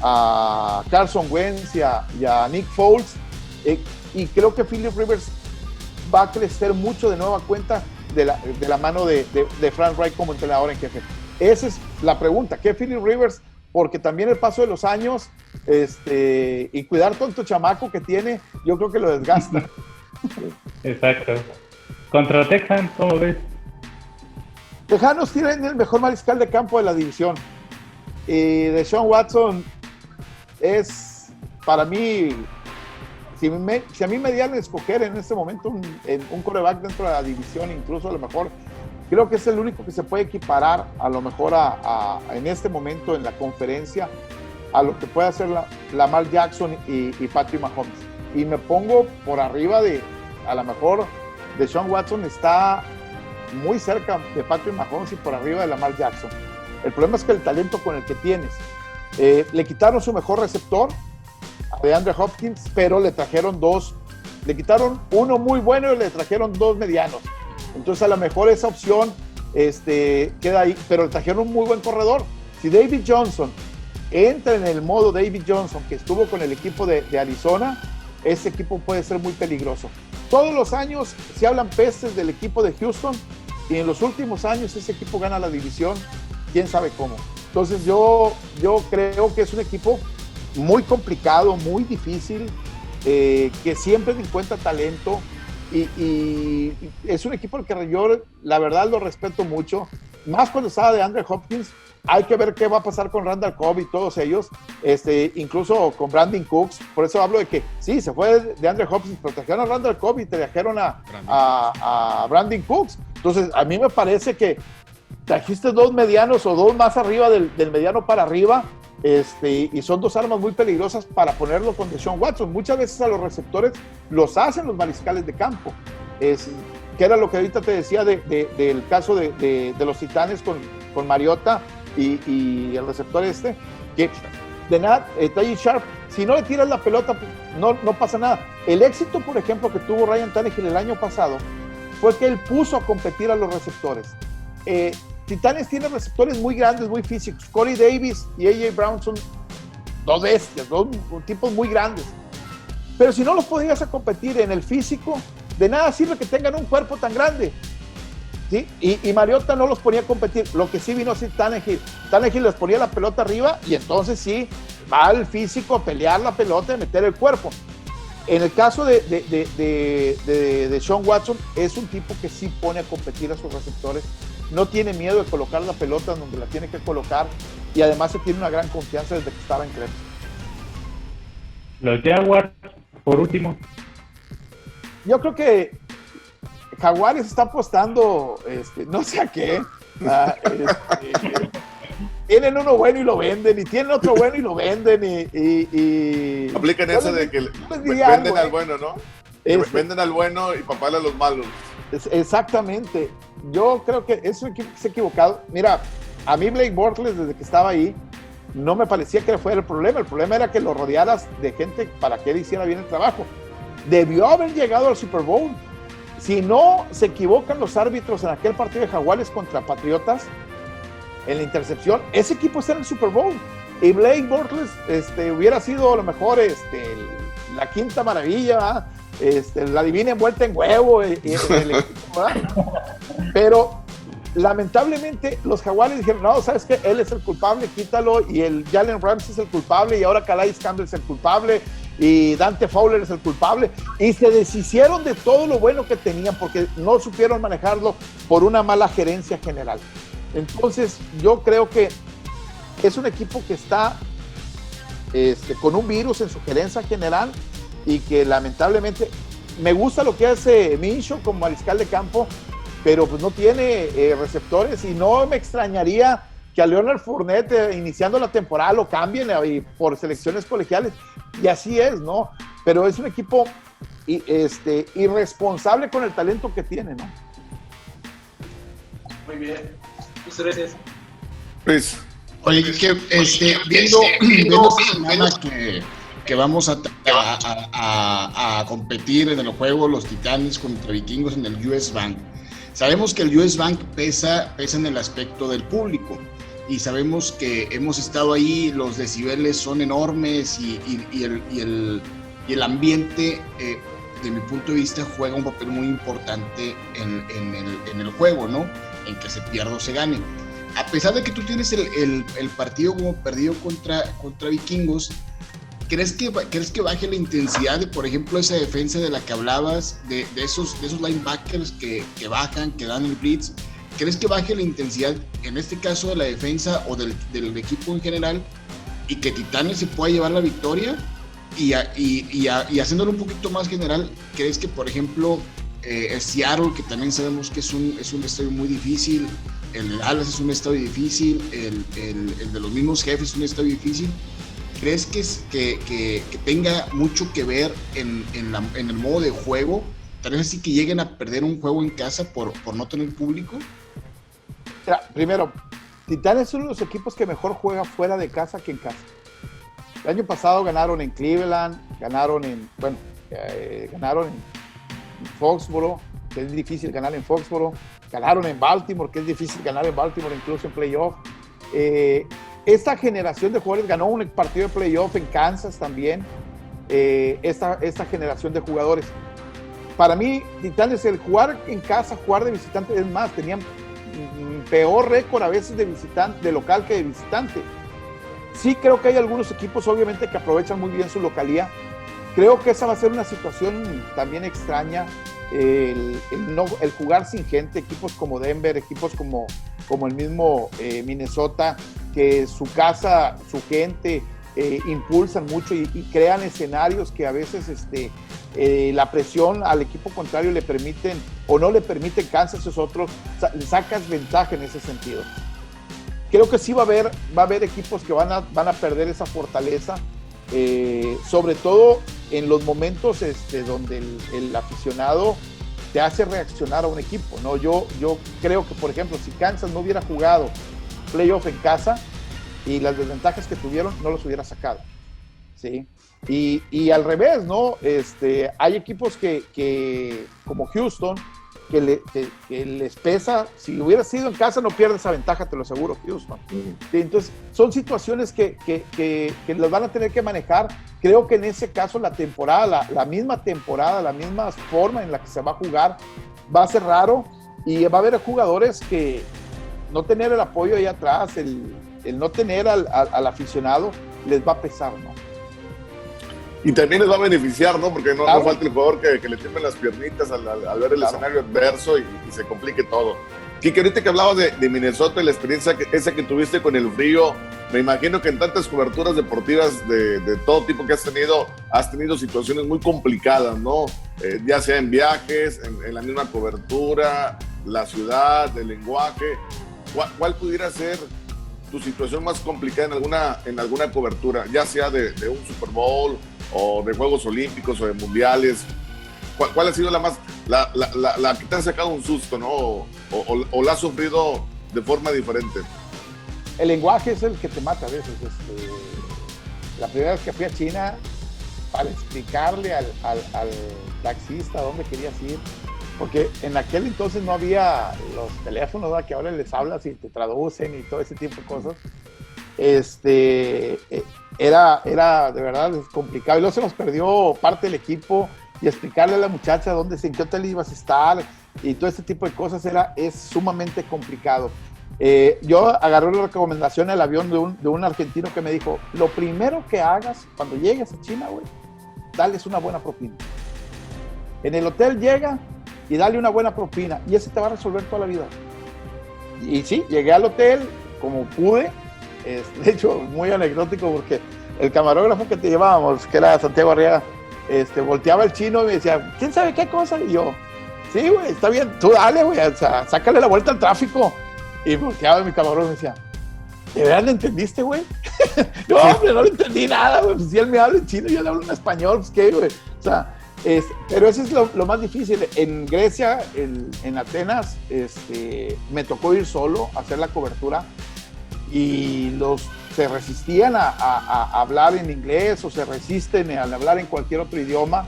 a Carson Wentz y a Nick Foles, y creo que Philip Rivers va a crecer mucho de nueva cuenta de la mano de Frank Reich como entrenador en jefe. Esa es la pregunta, ¿qué Philip Rivers? Porque también el paso de los años y cuidar tanto chamaco que tiene, yo creo que lo desgasta. Exacto. Contra Texans, ¿cómo ves? Tejanos tienen el mejor mariscal de campo de la división. Y Deshaun Watson es, para mí, si a mí me dieran a escoger en este momento un quarterback dentro de la división, incluso a lo mejor Creo que es el único que se puede equiparar a lo mejor en este momento en la conferencia a lo que puede hacer Lamar Jackson y Patrick Mahomes. Y me pongo por arriba a lo mejor Deshaun Watson está muy cerca de Patrick Mahomes y por arriba de Lamar Jackson. El problema es que el talento con el que tienes. Le quitaron su mejor receptor, a DeAndre Hopkins, pero le quitaron uno muy bueno y le trajeron 2 medianos. Entonces a lo mejor esa opción queda ahí, pero le trajeron un muy buen corredor. Si David Johnson entra en el modo David Johnson que estuvo con el equipo de Arizona, ese equipo puede ser muy peligroso. Todos los años se hablan pestes del equipo de Houston y en los últimos años ese equipo gana la división, quién sabe cómo. Entonces yo creo que es un equipo muy complicado, muy difícil, que siempre encuentra talento y es un equipo al que yo la verdad lo respeto mucho, más cuando estaba de DeAndre Hopkins. Hay que ver qué va a pasar con Randall Cobb y todos ellos, incluso con Brandon Cooks. Por eso hablo de que sí, se fue de DeAndre Hopkins, pero trajeron a Randall Cobb y trajeron a Brandon Cooks. Entonces, a mí me parece que trajiste 2 medianos o 2 más arriba del mediano para arriba, y son 2 armas muy peligrosas para ponerlo con Deshaun Watson. Muchas veces a los receptores los hacen los mariscales de campo. Que era lo que ahorita te decía del caso de los Titanes con Mariota y el receptor que de nada, Taylor Sharp, si no le tiras la pelota, no pasa nada. El éxito, por ejemplo, que tuvo Ryan Tannehill el año pasado fue que él puso a competir a los receptores. Titanes tiene receptores muy grandes, muy físicos. Corey Davis y A.J. Brown son 2 bestias, 2 tipos muy grandes. Pero si no los podías a competir en el físico, de nada sirve que tengan un cuerpo tan grande. ¿Sí? Y Mariota no los ponía a competir. Lo que sí vino a ser Tannehill les ponía la pelota arriba y entonces sí va al físico a pelear la pelota y meter el cuerpo. En el caso de Sean Watson, es un tipo que sí pone a competir a sus receptores, no tiene miedo de colocar la pelota donde la tiene que colocar y además se tiene una gran confianza desde que estaba en Clemson. Los Jaguars, por último. Yo creo que Jaguares está apostando, no sé a qué. Tienen uno bueno y lo venden, y tienen otro bueno y lo venden, y aplican eso de que venden al bueno, ¿no? Venden al bueno y papá a los malos. Exactamente. Yo creo que es un equipo que se ha equivocado. Mira, a mí Blake Bortles, desde que estaba ahí, no me parecía que fuera el problema. El problema era que lo rodearas de gente para que él hiciera bien el trabajo. Debió haber llegado al Super Bowl. Si no se equivocan los árbitros en aquel partido de Jaguares contra Patriotas, en la intercepción, ese equipo está en el Super Bowl. Y Blake Bortles hubiera sido a lo mejor la quinta maravilla, la divina envuelta en huevo, el equipo, pero lamentablemente los Jaguares dijeron, no, ¿sabes qué? Él es el culpable, quítalo, y el Jalen Ramsey es el culpable, y ahora Calais Campbell es el culpable, y Dante Fowler es el culpable, y se deshicieron de todo lo bueno que tenían porque no supieron manejarlo por una mala gerencia general. Entonces yo creo que es un equipo que está con un virus en su gerencia general y que lamentablemente me gusta lo que hace Minshew como mariscal de campo, pero pues no tiene receptores, y no me extrañaría que a Leonard Fournette iniciando la temporada lo cambien por selecciones colegiales, y así es, ¿no? Pero es un equipo irresponsable con el talento que tiene, ¿no? Muy bien, muchas gracias. Pues, oye, que viendo esta semana que vamos a competir en el juego los Titanes contra Vikingos en el US Bank. Sabemos que el US Bank pesa en el aspecto del público, y sabemos que hemos estado ahí, los decibeles son enormes, y el ambiente, de mi punto de vista, juega un papel muy importante en el juego, ¿no? En que se pierda o se gane. A pesar de que tú tienes el partido como perdido contra Vikingos, ¿crees que baje la intensidad de, por ejemplo, esa defensa de la que hablabas, de esos linebackers que bajan, que dan el blitz? ¿Crees que baje la intensidad, en este caso de la defensa o del equipo en general, y que Titanes se pueda llevar la victoria? Y haciéndolo un poquito más general, ¿crees que, por ejemplo, Seattle, que también sabemos que es un estadio muy difícil, el de Dallas es un estadio difícil, el de los mismos Jefes es un estadio difícil. ¿Crees que tenga mucho que ver en el modo de juego? Tal vez así que lleguen a perder un juego en casa por no tener público. Mira, primero, Titanes es uno de los equipos que mejor juega fuera de casa que en casa. El año pasado ganaron en Cleveland, ganaron en Foxboro, que es difícil ganar en Foxboro, ganaron en Baltimore, que es difícil ganar en Baltimore incluso en playoff. Esta generación de jugadores ganó un partido de playoff en Kansas también, esta generación de jugadores. Para mí, Titanes, el jugar en casa, jugar de visitante, es más, tenían peor récord a veces de local que de visitante. Sí creo que hay algunos equipos obviamente que aprovechan muy bien su localía. Creo que esa va a ser una situación también extraña, el jugar sin gente, equipos como Denver, equipos como el mismo Minnesota, que su casa, su gente impulsan mucho y crean escenarios que a veces la presión al equipo contrario le permiten o no le permiten. Kansas es otro, le sacas ventaja en ese sentido. Creo que sí va a haber equipos que van a perder esa fortaleza, sobre todo en los momentos donde el aficionado te hace reaccionar a un equipo, ¿no? Yo creo que, por ejemplo, si Kansas no hubiera jugado playoff en casa y las desventajas que tuvieron, no los hubiera sacado, ¿sí? Y al revés, ¿no? Hay equipos que como Houston, que les pesa. Si hubiera sido en casa, no pierde esa ventaja, te lo aseguro, Houston. Sí, entonces, son situaciones que los van a tener que manejar. Creo que en ese caso la misma temporada, la misma forma en la que se va a jugar, va a ser raro y va a haber jugadores que no tener el apoyo ahí atrás, el no tener al aficionado, les va a pesar, ¿no? Y también les va a beneficiar, ¿no? Porque no falta el jugador que le tiemblen las piernitas al ver el escenario adverso y se complique todo. Kike, ahorita que hablabas de Minnesota y la experiencia esa que tuviste con el frío, me imagino que en tantas coberturas deportivas de todo tipo que has tenido situaciones muy complicadas, ¿no? Ya sea en viajes, en la misma cobertura, la ciudad, el lenguaje. ¿Cuál pudiera ser tu situación más complicada en alguna cobertura, ya sea de un Super Bowl o de Juegos Olímpicos o de Mundiales? ¿Cuál ha sido la que te ha sacado un susto, ¿no? O la has sufrido de forma diferente? El lenguaje es el que te mata a veces. La primera vez que fui a China, para explicarle al taxista dónde querías ir, porque en aquel entonces no había los teléfonos, ¿verdad? Que ahora les hablas y te traducen y todo ese tipo de cosas. Era de verdad complicado. Y luego se nos perdió parte del equipo, y explicarle a la muchacha en qué hotel ibas a estar y todo ese tipo de cosas es sumamente complicado. Yo agarré la recomendación en el avión de un argentino que me dijo: lo primero que hagas cuando llegues a China, güey, dales una buena propina. En el hotel llega y dale una buena propina, y ese te va a resolver toda la vida. Y sí, llegué al hotel como pude. De hecho, muy anecdótico, porque el camarógrafo que te llevábamos, que era Santiago Arriaga, volteaba el chino y me decía: ¿quién sabe qué cosa? Y yo: sí, güey, está bien, tú dale, güey, o sea, sácale la vuelta al tráfico. Y volteaba mi camarógrafo y me decía: ¿de verdad lo entendiste, güey? No, hombre, no le entendí nada, güey. Pues si él me habla en chino y yo le hablo en español, pues qué, güey. O sea, pero eso es lo más difícil. En Grecia, en Atenas, me tocó ir solo a hacer la cobertura, y se resistían a hablar en inglés, o se resisten a hablar en cualquier otro idioma,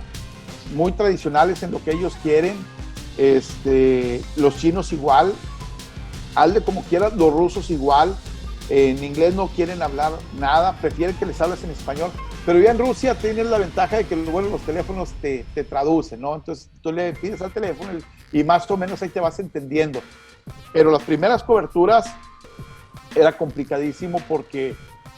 muy tradicionales en lo que ellos quieren. Los chinos igual, hazle como quieras, los rusos igual, en inglés no quieren hablar nada, prefieren que les hables en español. Pero ya en Rusia tienes la ventaja de que los teléfonos te traducen, ¿no? Entonces tú le pides al teléfono y más o menos ahí te vas entendiendo. Pero las primeras coberturas era complicadísimo, porque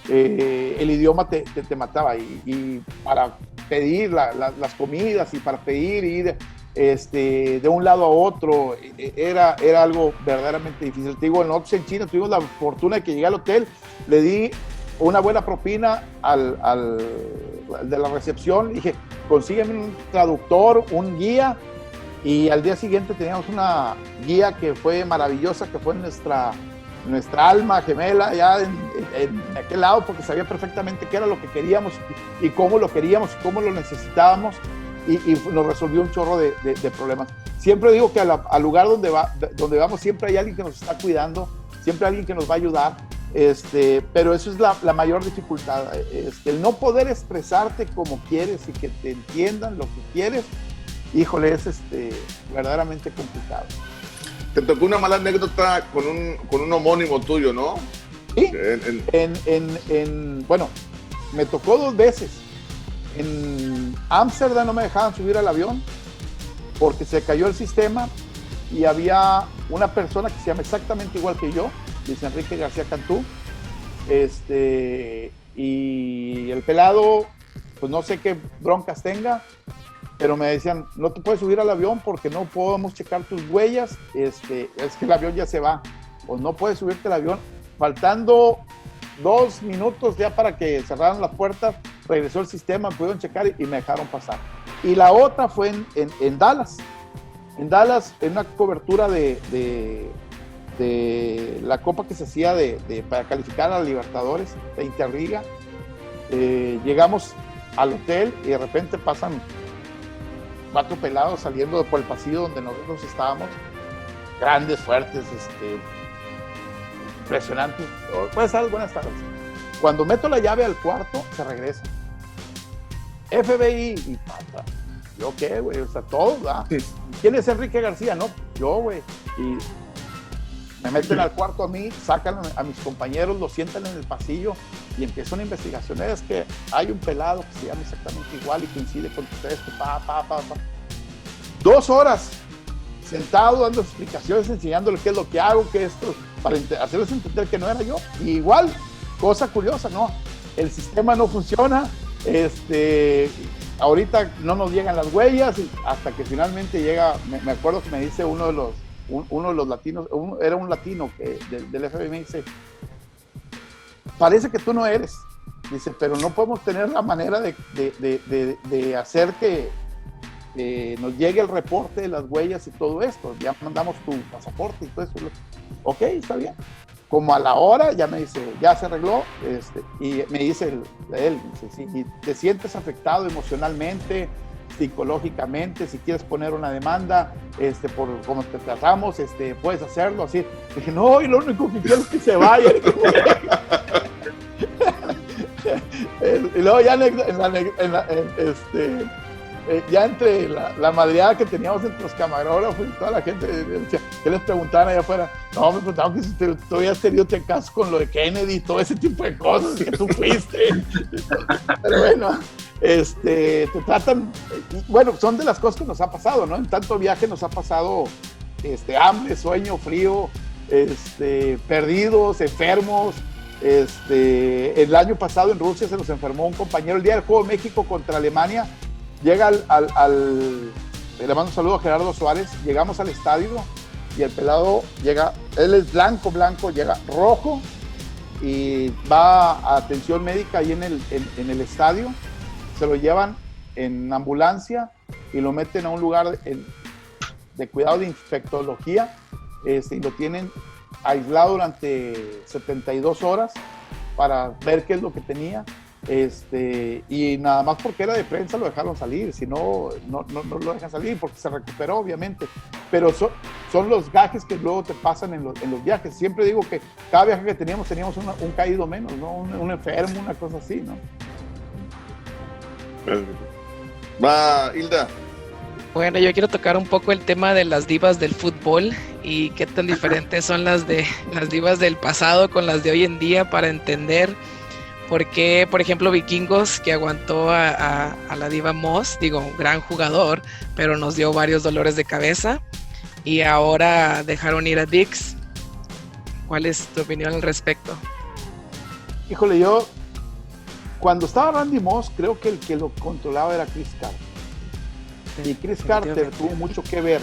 el idioma te mataba, y para pedir las comidas y para pedir ir de un lado a otro era algo verdaderamente difícil. Te digo, en China tuvimos la fortuna de que llegué al hotel, le di una buena propina al de la recepción, dije: consígueme un traductor, un guía, Y al día siguiente teníamos una guía que fue maravillosa, que fue nuestra alma gemela allá en aquel lado, porque sabía perfectamente qué era lo que queríamos y cómo lo queríamos y cómo lo necesitábamos, y nos resolvió un chorro de problemas. Siempre digo que al lugar donde vamos siempre hay alguien que nos está cuidando, siempre hay alguien que nos va a ayudar, pero eso es la mayor dificultad, el no poder expresarte como quieres y que te entiendan lo que quieres. Híjole, es verdaderamente complicado. Te tocó una mala anécdota con un homónimo tuyo, ¿no? Sí, bueno, me tocó 2 veces. En Ámsterdam no me dejaban subir al avión porque se cayó el sistema y había una persona que se llama exactamente igual que yo, dice Enrique García Cantú, y el pelado, pues no sé qué broncas tenga, pero me decían, no te puedes subir al avión porque no podemos checar tus huellas, es que el avión ya se va, o no puedes subirte al avión. Faltando 2 minutos ya para que cerraran las puertas, regresó el sistema, me pudieron checar y me dejaron pasar. Y la otra fue en Dallas. En Dallas, en una cobertura de la copa que se hacía para calificar a la Libertadores de Interliga. Llegamos al hotel y de repente pasan 4 pelados saliendo por el pasillo donde nosotros estábamos, grandes, fuertes, impresionantes. Buenas tardes. Cuando meto la llave al cuarto, se regresa. FBI y pata. ¿Yo qué, güey? O sea, todos, ¿verdad? Sí. ¿Quién es Enrique García? No, yo, güey. Y me meten al cuarto a mí, sacan a mis compañeros, los sientan en el pasillo y empieza una investigación. Es que hay un pelado que se llama exactamente igual y coincide con ustedes. 2 horas sentado dando explicaciones, enseñándole qué es lo que hago, qué es esto, para hacerles entender que no era yo. Y igual, cosa curiosa, ¿no? El sistema no funciona, ahorita no nos llegan las huellas, hasta que finalmente llega, me acuerdo que me dice uno de los latinos, era un latino del FBI, me dice, parece que tú no eres, dice, pero no podemos tener la manera de hacer que nos llegue el reporte de las huellas y todo esto, ya mandamos tu pasaporte y todo eso. Ok, está bien. Como a la hora ya me dice, ya se arregló, y me dice él, dice, si te sientes afectado emocionalmente, psicológicamente, si quieres poner una demanda por cómo te tratamos, puedes hacerlo así. Dije, no, y lo único que quiero es que se vaya. Y luego ya ya entre la madreada que teníamos entre los camarógrafos y toda la gente, decía, ¿qué les preguntaban allá afuera? No, me preguntaban que si tú habías tenido caso con lo de Kennedy y todo ese tipo de cosas que tú fuiste. Pero bueno, te tratan, bueno, son de las cosas que nos ha pasado, ¿no? En tanto viaje nos ha pasado hambre, sueño, frío, perdidos, enfermos. El año pasado en Rusia se nos enfermó un compañero el día del Juego de México contra Alemania. Llega le mando un saludo a Gerardo Suárez, llegamos al estadio y el pelado llega, él es blanco, llega rojo y va a atención médica ahí en el estadio, se lo llevan en ambulancia y lo meten a un lugar de cuidado de infectología, y lo tienen aislado durante 72 horas para ver qué es lo que tenía. Y nada más porque era de prensa lo dejaron salir, si no lo dejan salir porque se recuperó obviamente, pero son los gajes que luego te pasan en los viajes. Siempre digo que cada viaje que teníamos un caído menos, ¿no? Un enfermo, una cosa así, ¿no? Va, Hilda. Bueno, yo quiero tocar un poco el tema de las divas del fútbol y qué tan diferentes son las divas del pasado con las de hoy en día, para entender por qué, por ejemplo, Vikingos, que aguantó a la diva Moss, un gran jugador, pero nos dio varios dolores de cabeza, y ahora dejaron ir a Dix. ¿Cuál es tu opinión al respecto? Híjole, yo cuando estaba Randy Moss, creo que el que lo controlaba era Chris Carter. Y Chris Carter tuvo mucho que ver,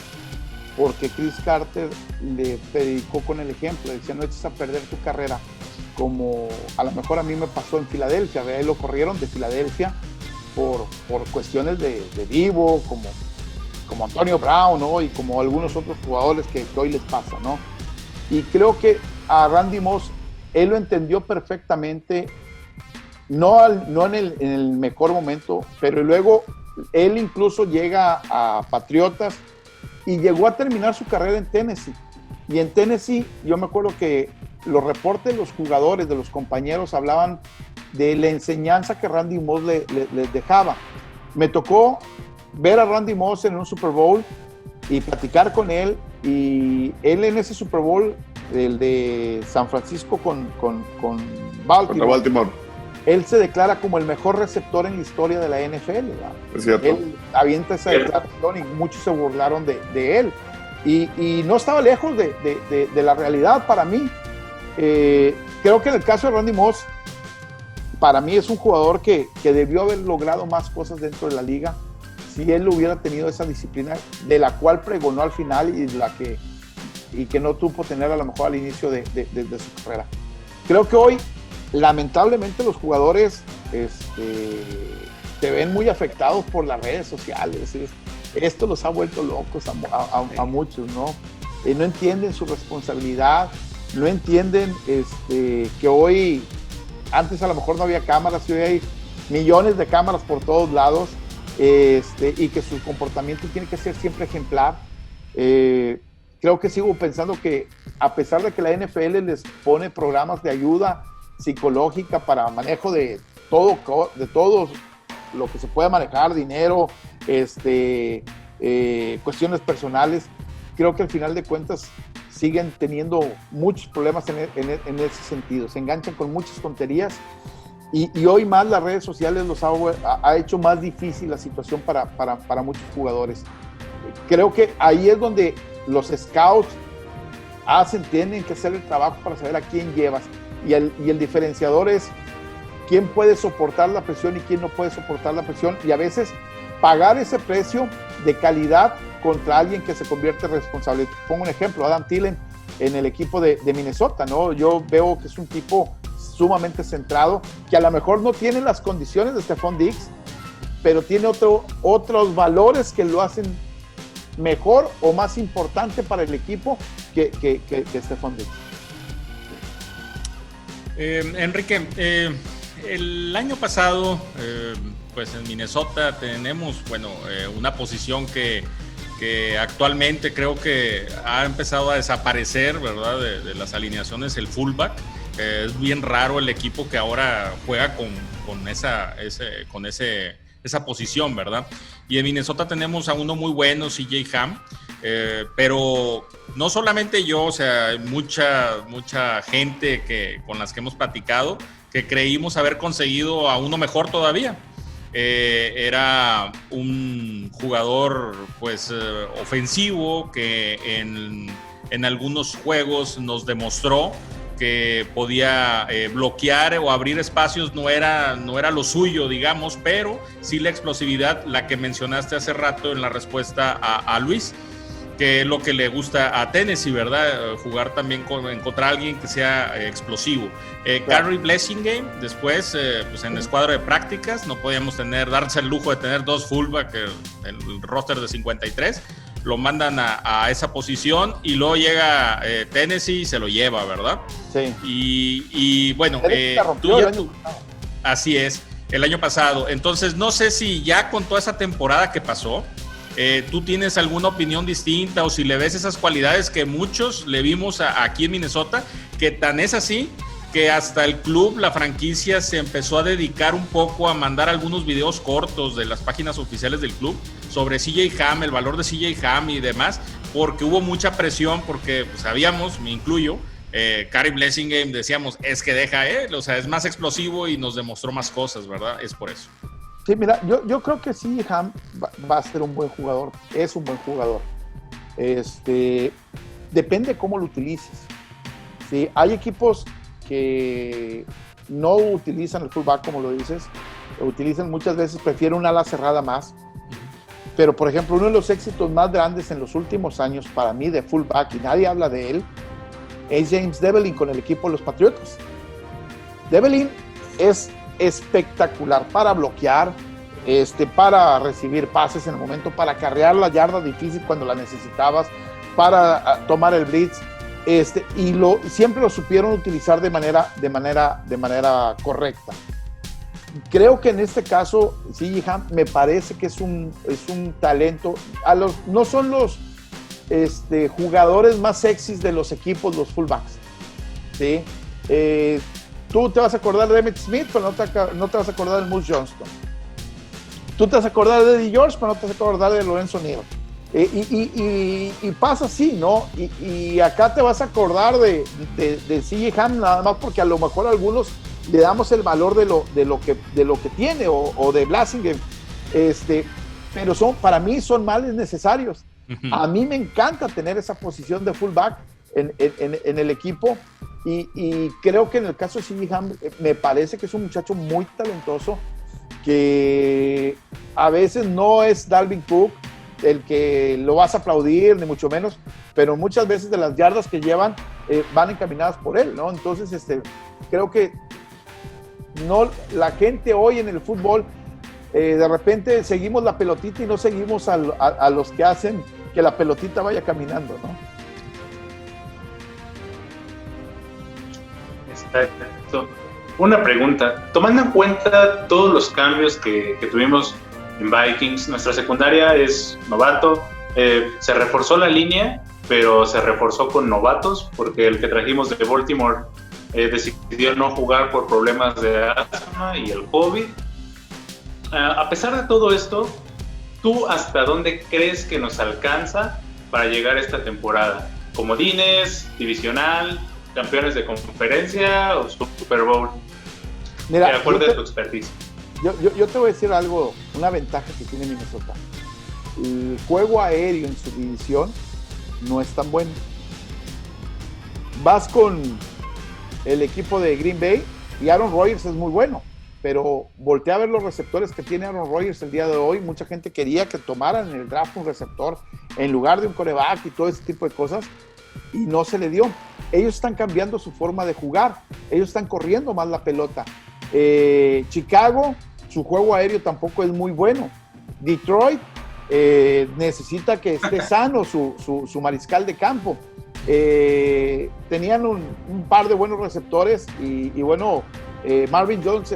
porque Chris Carter le predicó con el ejemplo, decía, no eches a perder tu carrera, como a lo mejor a mí me pasó en Filadelfia. A él lo corrieron de Filadelfia por cuestiones de vivo, como Antonio Brown, ¿no? Y como algunos otros jugadores que hoy les pasa, ¿no? Y creo que a Randy Moss, él lo entendió perfectamente, no en el mejor momento, pero luego él incluso llega a Patriotas y llegó a terminar su carrera en Tennessee. Y en Tennessee, yo me acuerdo que los reportes de los jugadores, de los compañeros, hablaban de la enseñanza que Randy Moss les dejaba. Me tocó ver a Randy Moss en un Super Bowl y platicar con él, y él en ese Super Bowl, el de San Francisco con Baltimore, él se declara como el mejor receptor en la historia de la NFL, ¿verdad? Es cierto. Él avienta esa declaración y muchos se burlaron de él. Y no estaba lejos de la realidad para mí. Creo que en el caso de Randy Moss, para mí es un jugador que debió haber logrado más cosas dentro de la liga si él hubiera tenido esa disciplina de la cual pregonó al final y que no tuvo tener a lo mejor al inicio de su carrera. Creo que hoy, lamentablemente, los jugadores se ven muy afectados por las redes sociales. Esto los ha vuelto locos a muchos, ¿no? No entienden su responsabilidad, no entienden que hoy, antes a lo mejor no había cámaras, y hoy hay millones de cámaras por todos lados, y que su comportamiento tiene que ser siempre ejemplar. Creo que sigo pensando que, a pesar de que la NFL les pone programas de ayuda psicológica para manejo de todo lo que se pueda manejar, dinero, cuestiones personales, creo que al final de cuentas siguen teniendo muchos problemas en ese sentido. Se enganchan con muchas tonterías y hoy más las redes sociales los ha hecho más difícil la situación para muchos jugadores. Creo que ahí es donde los scouts tienen que hacer el trabajo para saber a quién llevas, y el diferenciador es quién puede soportar la presión y quién no puede soportar la presión, y a veces pagar ese precio de calidad contra alguien que se convierte responsable. Pongo un ejemplo, Adam Thielen en el equipo de Minnesota, ¿no? Yo veo que es un tipo sumamente centrado, que a lo mejor no tiene las condiciones de Stephon Diggs, pero tiene otros valores que lo hacen mejor o más importante para el equipo que Stephon Diggs. Enrique, el año pasado, pues en Minnesota tenemos, una posición que actualmente creo que ha empezado a desaparecer, ¿verdad? De las alineaciones, el fullback. Es bien raro el equipo que ahora juega con esa posición, ¿verdad? Y en Minnesota tenemos a uno muy bueno, CJ Ham, pero no solamente yo, o sea, hay mucha gente con las que hemos platicado que creímos haber conseguido a uno mejor todavía. Era un jugador pues ofensivo que en algunos juegos nos demostró que podía bloquear o abrir espacios, no era lo suyo, digamos, pero sí la explosividad, la que mencionaste hace rato en la respuesta a Luis, que es lo que le gusta a Tennessee, ¿verdad? Jugar también contra alguien que sea explosivo. Gary Blessingame, después, pues en la escuadra de prácticas, no podíamos darse el lujo de tener dos fullback en el roster de 53, lo mandan a esa posición y luego llega Tennessee y se lo lleva, ¿verdad? Sí. Y bueno, así es, el año pasado. Entonces, no sé si ya con toda esa temporada que pasó, tú tienes alguna opinión distinta o si le ves esas cualidades que muchos le vimos aquí en Minnesota, que tan es así que hasta el club, la franquicia, se empezó a dedicar un poco a mandar algunos videos cortos de las páginas oficiales del club sobre CJ Ham, el valor de CJ Ham y demás, porque hubo mucha presión, porque pues, sabíamos, me incluyo, Gary Blessingame, decíamos, es que deja él, o sea, es más explosivo y nos demostró más cosas, ¿verdad? Es por eso. Sí, mira, yo creo que sí, Ham va a ser un buen jugador, es un buen jugador. Depende cómo lo utilices. ¿Sí? Hay equipos que no utilizan el fullback, como lo dices, lo utilizan muchas veces, prefieren una ala cerrada más. Pero, por ejemplo, uno de los éxitos más grandes en los últimos años para mí de fullback, y nadie habla de él, es James Develin con el equipo de los Patriotas. Develin es espectacular para bloquear, para recibir pases en el momento, para carrear la yarda difícil cuando la necesitabas, para tomar el blitz, y siempre lo supieron utilizar de manera correcta. Creo que en este caso, C.J. Ham me parece que es un talento. No son los jugadores más sexys de los equipos, los fullbacks, ¿sí? Tú te vas a acordar de Emmitt Smith, pero no te vas a acordar de Moose Johnston. Tú te vas a acordar de Eddie George, pero no te vas a acordar de Lorenzo Neal. Y pasa así, ¿no? Y acá te vas a acordar de C.J. Ham nada más porque a lo mejor a algunos le damos el valor de lo que tiene, o de Blasingame, pero para mí son males necesarios. A mí me encanta tener esa posición de fullback en el equipo, y creo que en el caso de C.J. Ham me parece que es un muchacho muy talentoso, que a veces no es Dalvin Cook el que lo vas a aplaudir, ni mucho menos, pero muchas veces de las yardas que llevan van encaminadas por él, ¿no? Entonces, creo que la gente hoy en el fútbol, de repente seguimos la pelotita y no seguimos a los que hacen que la pelotita vaya caminando, ¿no? Exacto. Una pregunta, tomando en cuenta todos los cambios que tuvimos en Vikings, nuestra secundaria es novato, se reforzó la línea, pero se reforzó con novatos, porque el que trajimos de Baltimore decidió no jugar por problemas de asma y el COVID. A pesar de todo esto, ¿tú hasta dónde crees que nos alcanza para llegar a esta temporada? ¿Comodines, divisional, campeones de conferencia o Super Bowl? Mira, de acuerdo a tu expertise. Yo te voy a decir algo, una ventaja que tiene Minnesota. El juego aéreo en su división no es tan bueno. Vas con el equipo de Green Bay y Aaron Rodgers es muy bueno, pero voltea a ver los receptores que tiene Aaron Rodgers el día de hoy. Mucha gente quería que tomaran en el draft un receptor en lugar de un quarterback y todo ese tipo de cosas, y no se le dio. Ellos están cambiando su forma de jugar, ellos están corriendo más la pelota. Chicago, su juego aéreo tampoco es muy bueno. Detroit necesita que esté sano su mariscal de campo. Tenían un par de buenos receptores y bueno, Marvin Jones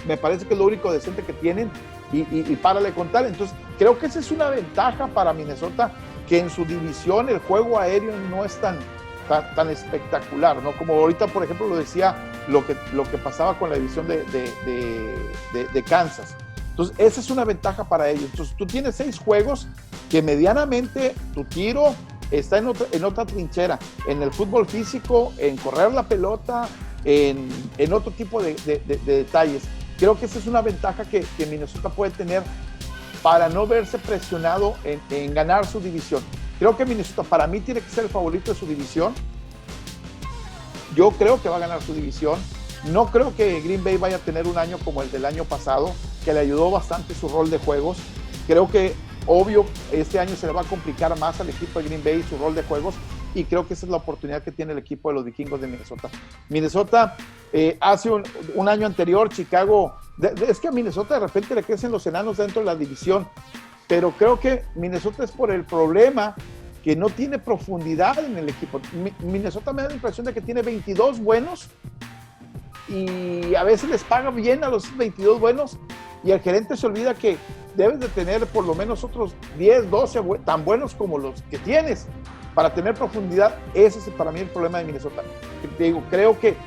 me parece que es lo único decente que tienen, y párale con tal. Entonces creo que esa es una ventaja para Minnesota, que en su división el juego aéreo no es tan espectacular, ¿no? Como ahorita, por ejemplo, lo decía lo que pasaba con la división de Kansas. Entonces esa es una ventaja para ellos. Entonces tú tienes 6 juegos que medianamente tu tiro está en otra trinchera, en el fútbol físico, en correr la pelota, en otro tipo de detalles. Creo que esa es una ventaja que Minnesota puede tener para no verse presionado en ganar su división. Creo que Minnesota para mí tiene que ser el favorito de su división. Yo creo que va a ganar su división. No creo que Green Bay vaya a tener un año como el del año pasado, que le ayudó bastante su rol de juegos. Creo que, obvio, este año se le va a complicar más al equipo de Green Bay su rol de juegos, y creo que esa es la oportunidad que tiene el equipo de los vikingos de Minnesota. Minnesota, hace un año anterior, Chicago, es que a Minnesota de repente le crecen los enanos dentro de la división, pero creo que Minnesota es por el problema que no tiene profundidad en el equipo. Minnesota me da la impresión de que tiene 22 buenos, y a veces les paga bien a los 22 buenos, y el gerente se olvida que debes de tener por lo menos otros 10, 12 tan buenos como los que tienes para tener profundidad. Ese es para mí el problema de Minnesota. Te digo, creo que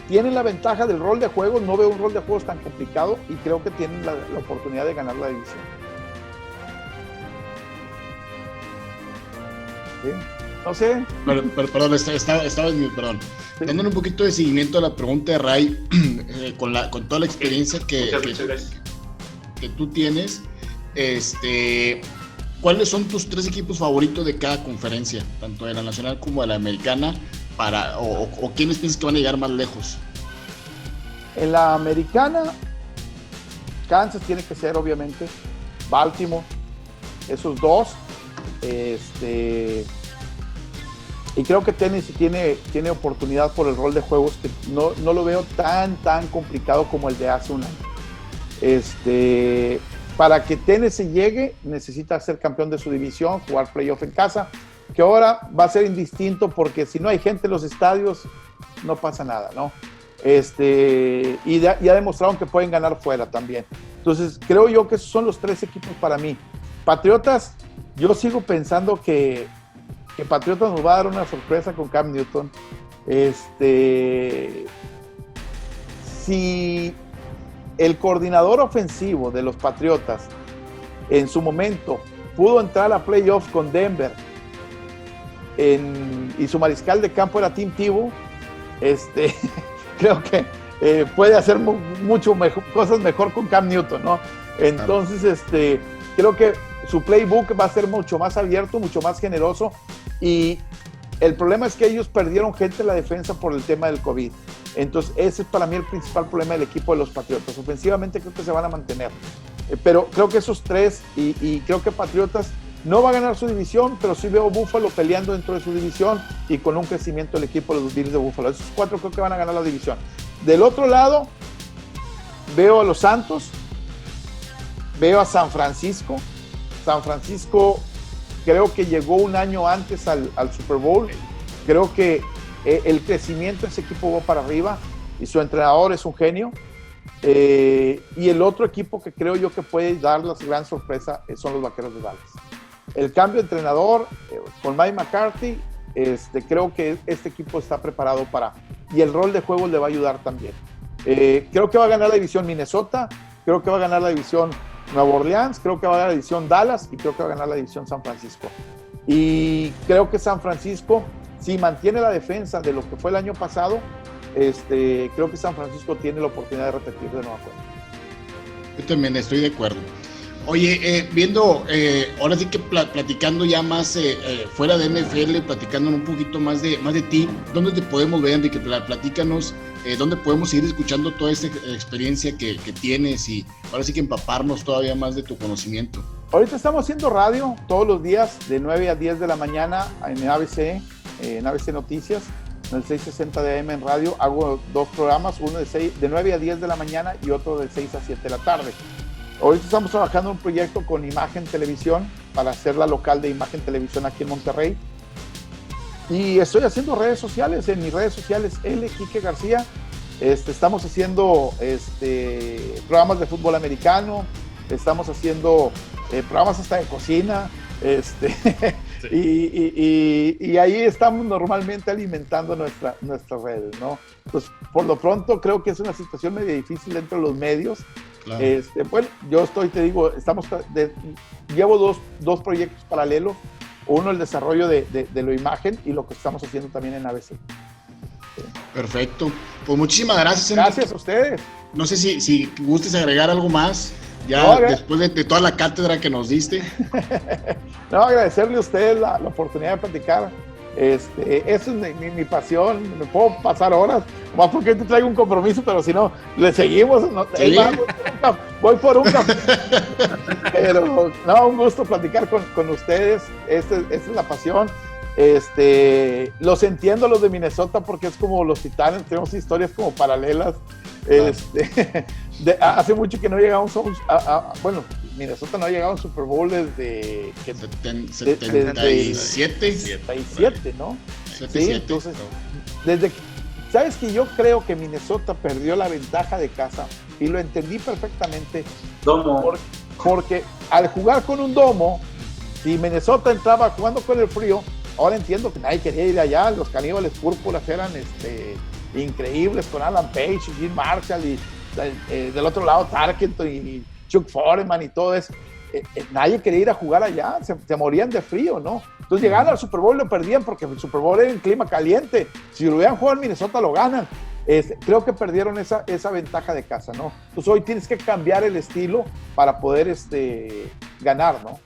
tienen la ventaja del rol de juegos, no veo un rol de juegos tan complicado, y creo que tienen la oportunidad de ganar la división. ¿Sí? No sé. Perdón, estaba en mute, perdón. Sí. Dándole un poquito de seguimiento a la pregunta de Ray, con toda la experiencia que tú tienes, ¿cuáles son tus 3 equipos favoritos de cada conferencia, tanto de la nacional como de la americana, o quiénes piensas que van a llegar más lejos? En la americana, Kansas tiene que ser, obviamente, Baltimore, esos dos, y creo que Tennessee tiene oportunidad por el rol de juegos, que no lo veo tan complicado como el de hace un año. para que Tennessee llegue, necesita ser campeón de su división, jugar playoff en casa, que ahora va a ser indistinto porque si no hay gente en los estadios, no pasa nada, ¿no? Y ya demostraron que pueden ganar fuera también. Entonces, creo yo que esos son los 3 equipos para mí. Patriotas, yo sigo pensando que Patriotas nos va a dar una sorpresa con Cam Newton. Si el coordinador ofensivo de los Patriotas en su momento pudo entrar a playoffs con Denver y su mariscal de campo era Tim Tebow, creo que puede hacer mucho mejor, cosas mejor con Cam Newton, ¿no? Entonces, creo que su playbook va a ser mucho más abierto, mucho más generoso, y el problema es que ellos perdieron gente en la defensa por el tema del COVID. Entonces, ese es para mí el principal problema del equipo de los Patriotas. Ofensivamente creo que se van a mantener, pero creo que esos 3, y creo que Patriotas no va a ganar su división, pero sí veo Buffalo peleando dentro de su división y con un crecimiento del equipo de los Bills de Buffalo. Esos 4 creo que van a ganar la división. Del otro lado, veo a los Santos, veo a San Francisco. San Francisco creo que llegó un año antes al Super Bowl. Creo que el crecimiento de ese equipo va para arriba y su entrenador es un genio. Y el otro equipo que creo yo que puede dar la gran sorpresa son los Vaqueros de Dallas. El cambio de entrenador con Mike McCarthy, creo que este equipo está preparado y el rol de juego le va a ayudar también. Creo que va a ganar la división Minnesota, creo que va a ganar la división Nueva Orleans, creo que va a ganar la división Dallas y creo que va a ganar la división San Francisco. Y creo que San Francisco, si mantiene la defensa de lo que fue el año pasado, creo que San Francisco tiene la oportunidad de repetir de nueva cuenta. Yo también estoy de acuerdo. Oye, ahora sí que platicando ya más fuera de NFL, platicando un poquito más de ti, ¿dónde te podemos ver, Enrique? Platícanos, ¿dónde podemos seguir escuchando toda esta experiencia que tienes y ahora sí que empaparnos todavía más de tu conocimiento? Ahorita estamos haciendo radio todos los días de 9 a 10 de la mañana en ABC Noticias, en el 660 de AM en radio. Hago 2 programas, uno de 9 a 10 de la mañana y otro de 6 a 7 de la tarde. Ahorita estamos trabajando en un proyecto con Imagen Televisión para hacer la local de Imagen Televisión aquí en Monterrey. Y estoy haciendo redes sociales, en mis redes sociales, Quique García. Estamos haciendo programas de fútbol americano, estamos haciendo programas hasta de cocina, sí. y ahí estamos normalmente alimentando nuestras redes, ¿no? Entonces, por lo pronto, creo que es una situación medio difícil dentro de los medios. Claro. Bueno, yo te digo, llevo dos proyectos paralelos. Uno, el desarrollo de la imagen y lo que estamos haciendo también en ABC. Perfecto. Pues muchísimas gracias, Enrique. Gracias a ustedes. No sé si gustes agregar algo más, ya después de toda la cátedra que nos diste. No, agradecerle a ustedes la oportunidad de platicar. Eso es mi pasión. Me puedo pasar horas, más porque te traigo un compromiso, pero si no, le seguimos. ¿No? ¿Sí? Voy por un café. Pero no, un gusto platicar con ustedes. Esta es la pasión. Los entiendo, los de Minnesota, porque es como los Titanes, tenemos historias como paralelas. Hace mucho que no llegamos bueno, Minnesota no ha llegado a un Super Bowl desde 77, ¿no? 77, sí, entonces, sabes que yo creo que Minnesota perdió la ventaja de casa y lo entendí perfectamente. Porque al jugar con un domo, si Minnesota entraba jugando con el frío, ahora entiendo que nadie quería ir allá. Los caníbales púrpuras eran increíbles con Alan Page y Jim Marshall y del otro lado Tarkenton y Chuck Foreman y todo eso. Nadie quería ir a jugar allá, se morían de frío, ¿no? Entonces llegaban al Super Bowl y lo perdían porque el Super Bowl era en clima caliente. Si lo hubieran jugado en Minnesota lo ganan. Creo que perdieron esa ventaja de casa, ¿no? Entonces hoy tienes que cambiar el estilo para poder ganar, ¿no?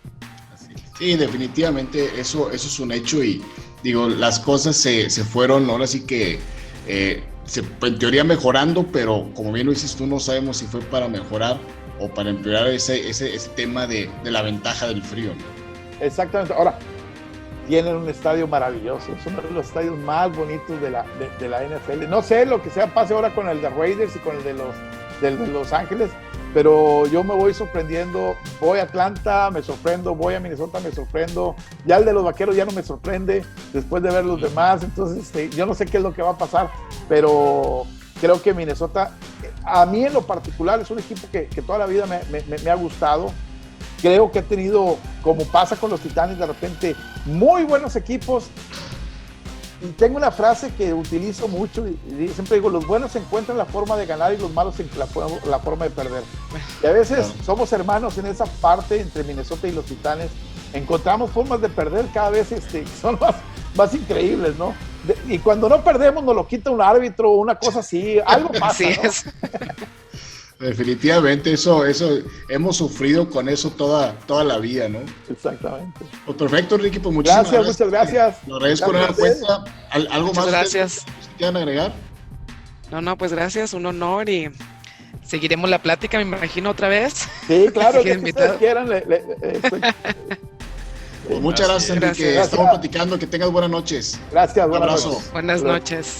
Sí, definitivamente eso es un hecho y digo, las cosas se fueron, ahora sí que en teoría mejorando, pero como bien lo dices tú, no sabemos si fue para mejorar o para empeorar ese tema de la ventaja del frío, ¿no? Exactamente. Ahora, tienen un estadio maravilloso, es uno de los estadios más bonitos de la NFL. No sé lo que pase ahora con el de Raiders y con el de Los Ángeles, pero yo me voy sorprendiendo. Voy a Atlanta, me sorprendo, voy a Minnesota, me sorprendo. Ya el de los Vaqueros ya no me sorprende después de ver los demás. Entonces, yo no sé qué es lo que va a pasar, pero creo que Minnesota, a mí en lo particular, es un equipo que toda la vida me ha gustado. Creo que ha tenido, como pasa con los Titanes, de repente, muy buenos equipos. Y tengo una frase que utilizo mucho y siempre digo, los buenos encuentran la forma de ganar y los malos la forma de perder. Y a veces somos hermanos en esa parte entre Minnesota y los Titanes. Encontramos formas de perder cada vez son más increíbles, ¿no? Y cuando no perdemos nos lo quita un árbitro o una cosa así, algo pasa, Así ¿no? es. Definitivamente, eso hemos sufrido con eso toda la vida, ¿no? Exactamente. Pues perfecto, Ricky, pues muchas gracias. Muchas gracias. Lo agradezco una cuenta. ¿Algo Muchas más gracias. que quieran agregar? No, pues gracias, un honor y seguiremos la plática, me imagino, otra vez. Sí, claro, Así que ustedes quieran. Pues muchas gracias, Enrique. Gracias. Estamos platicando. Que tengas buenas noches. Gracias, Un abrazo. noches. Buenas noches.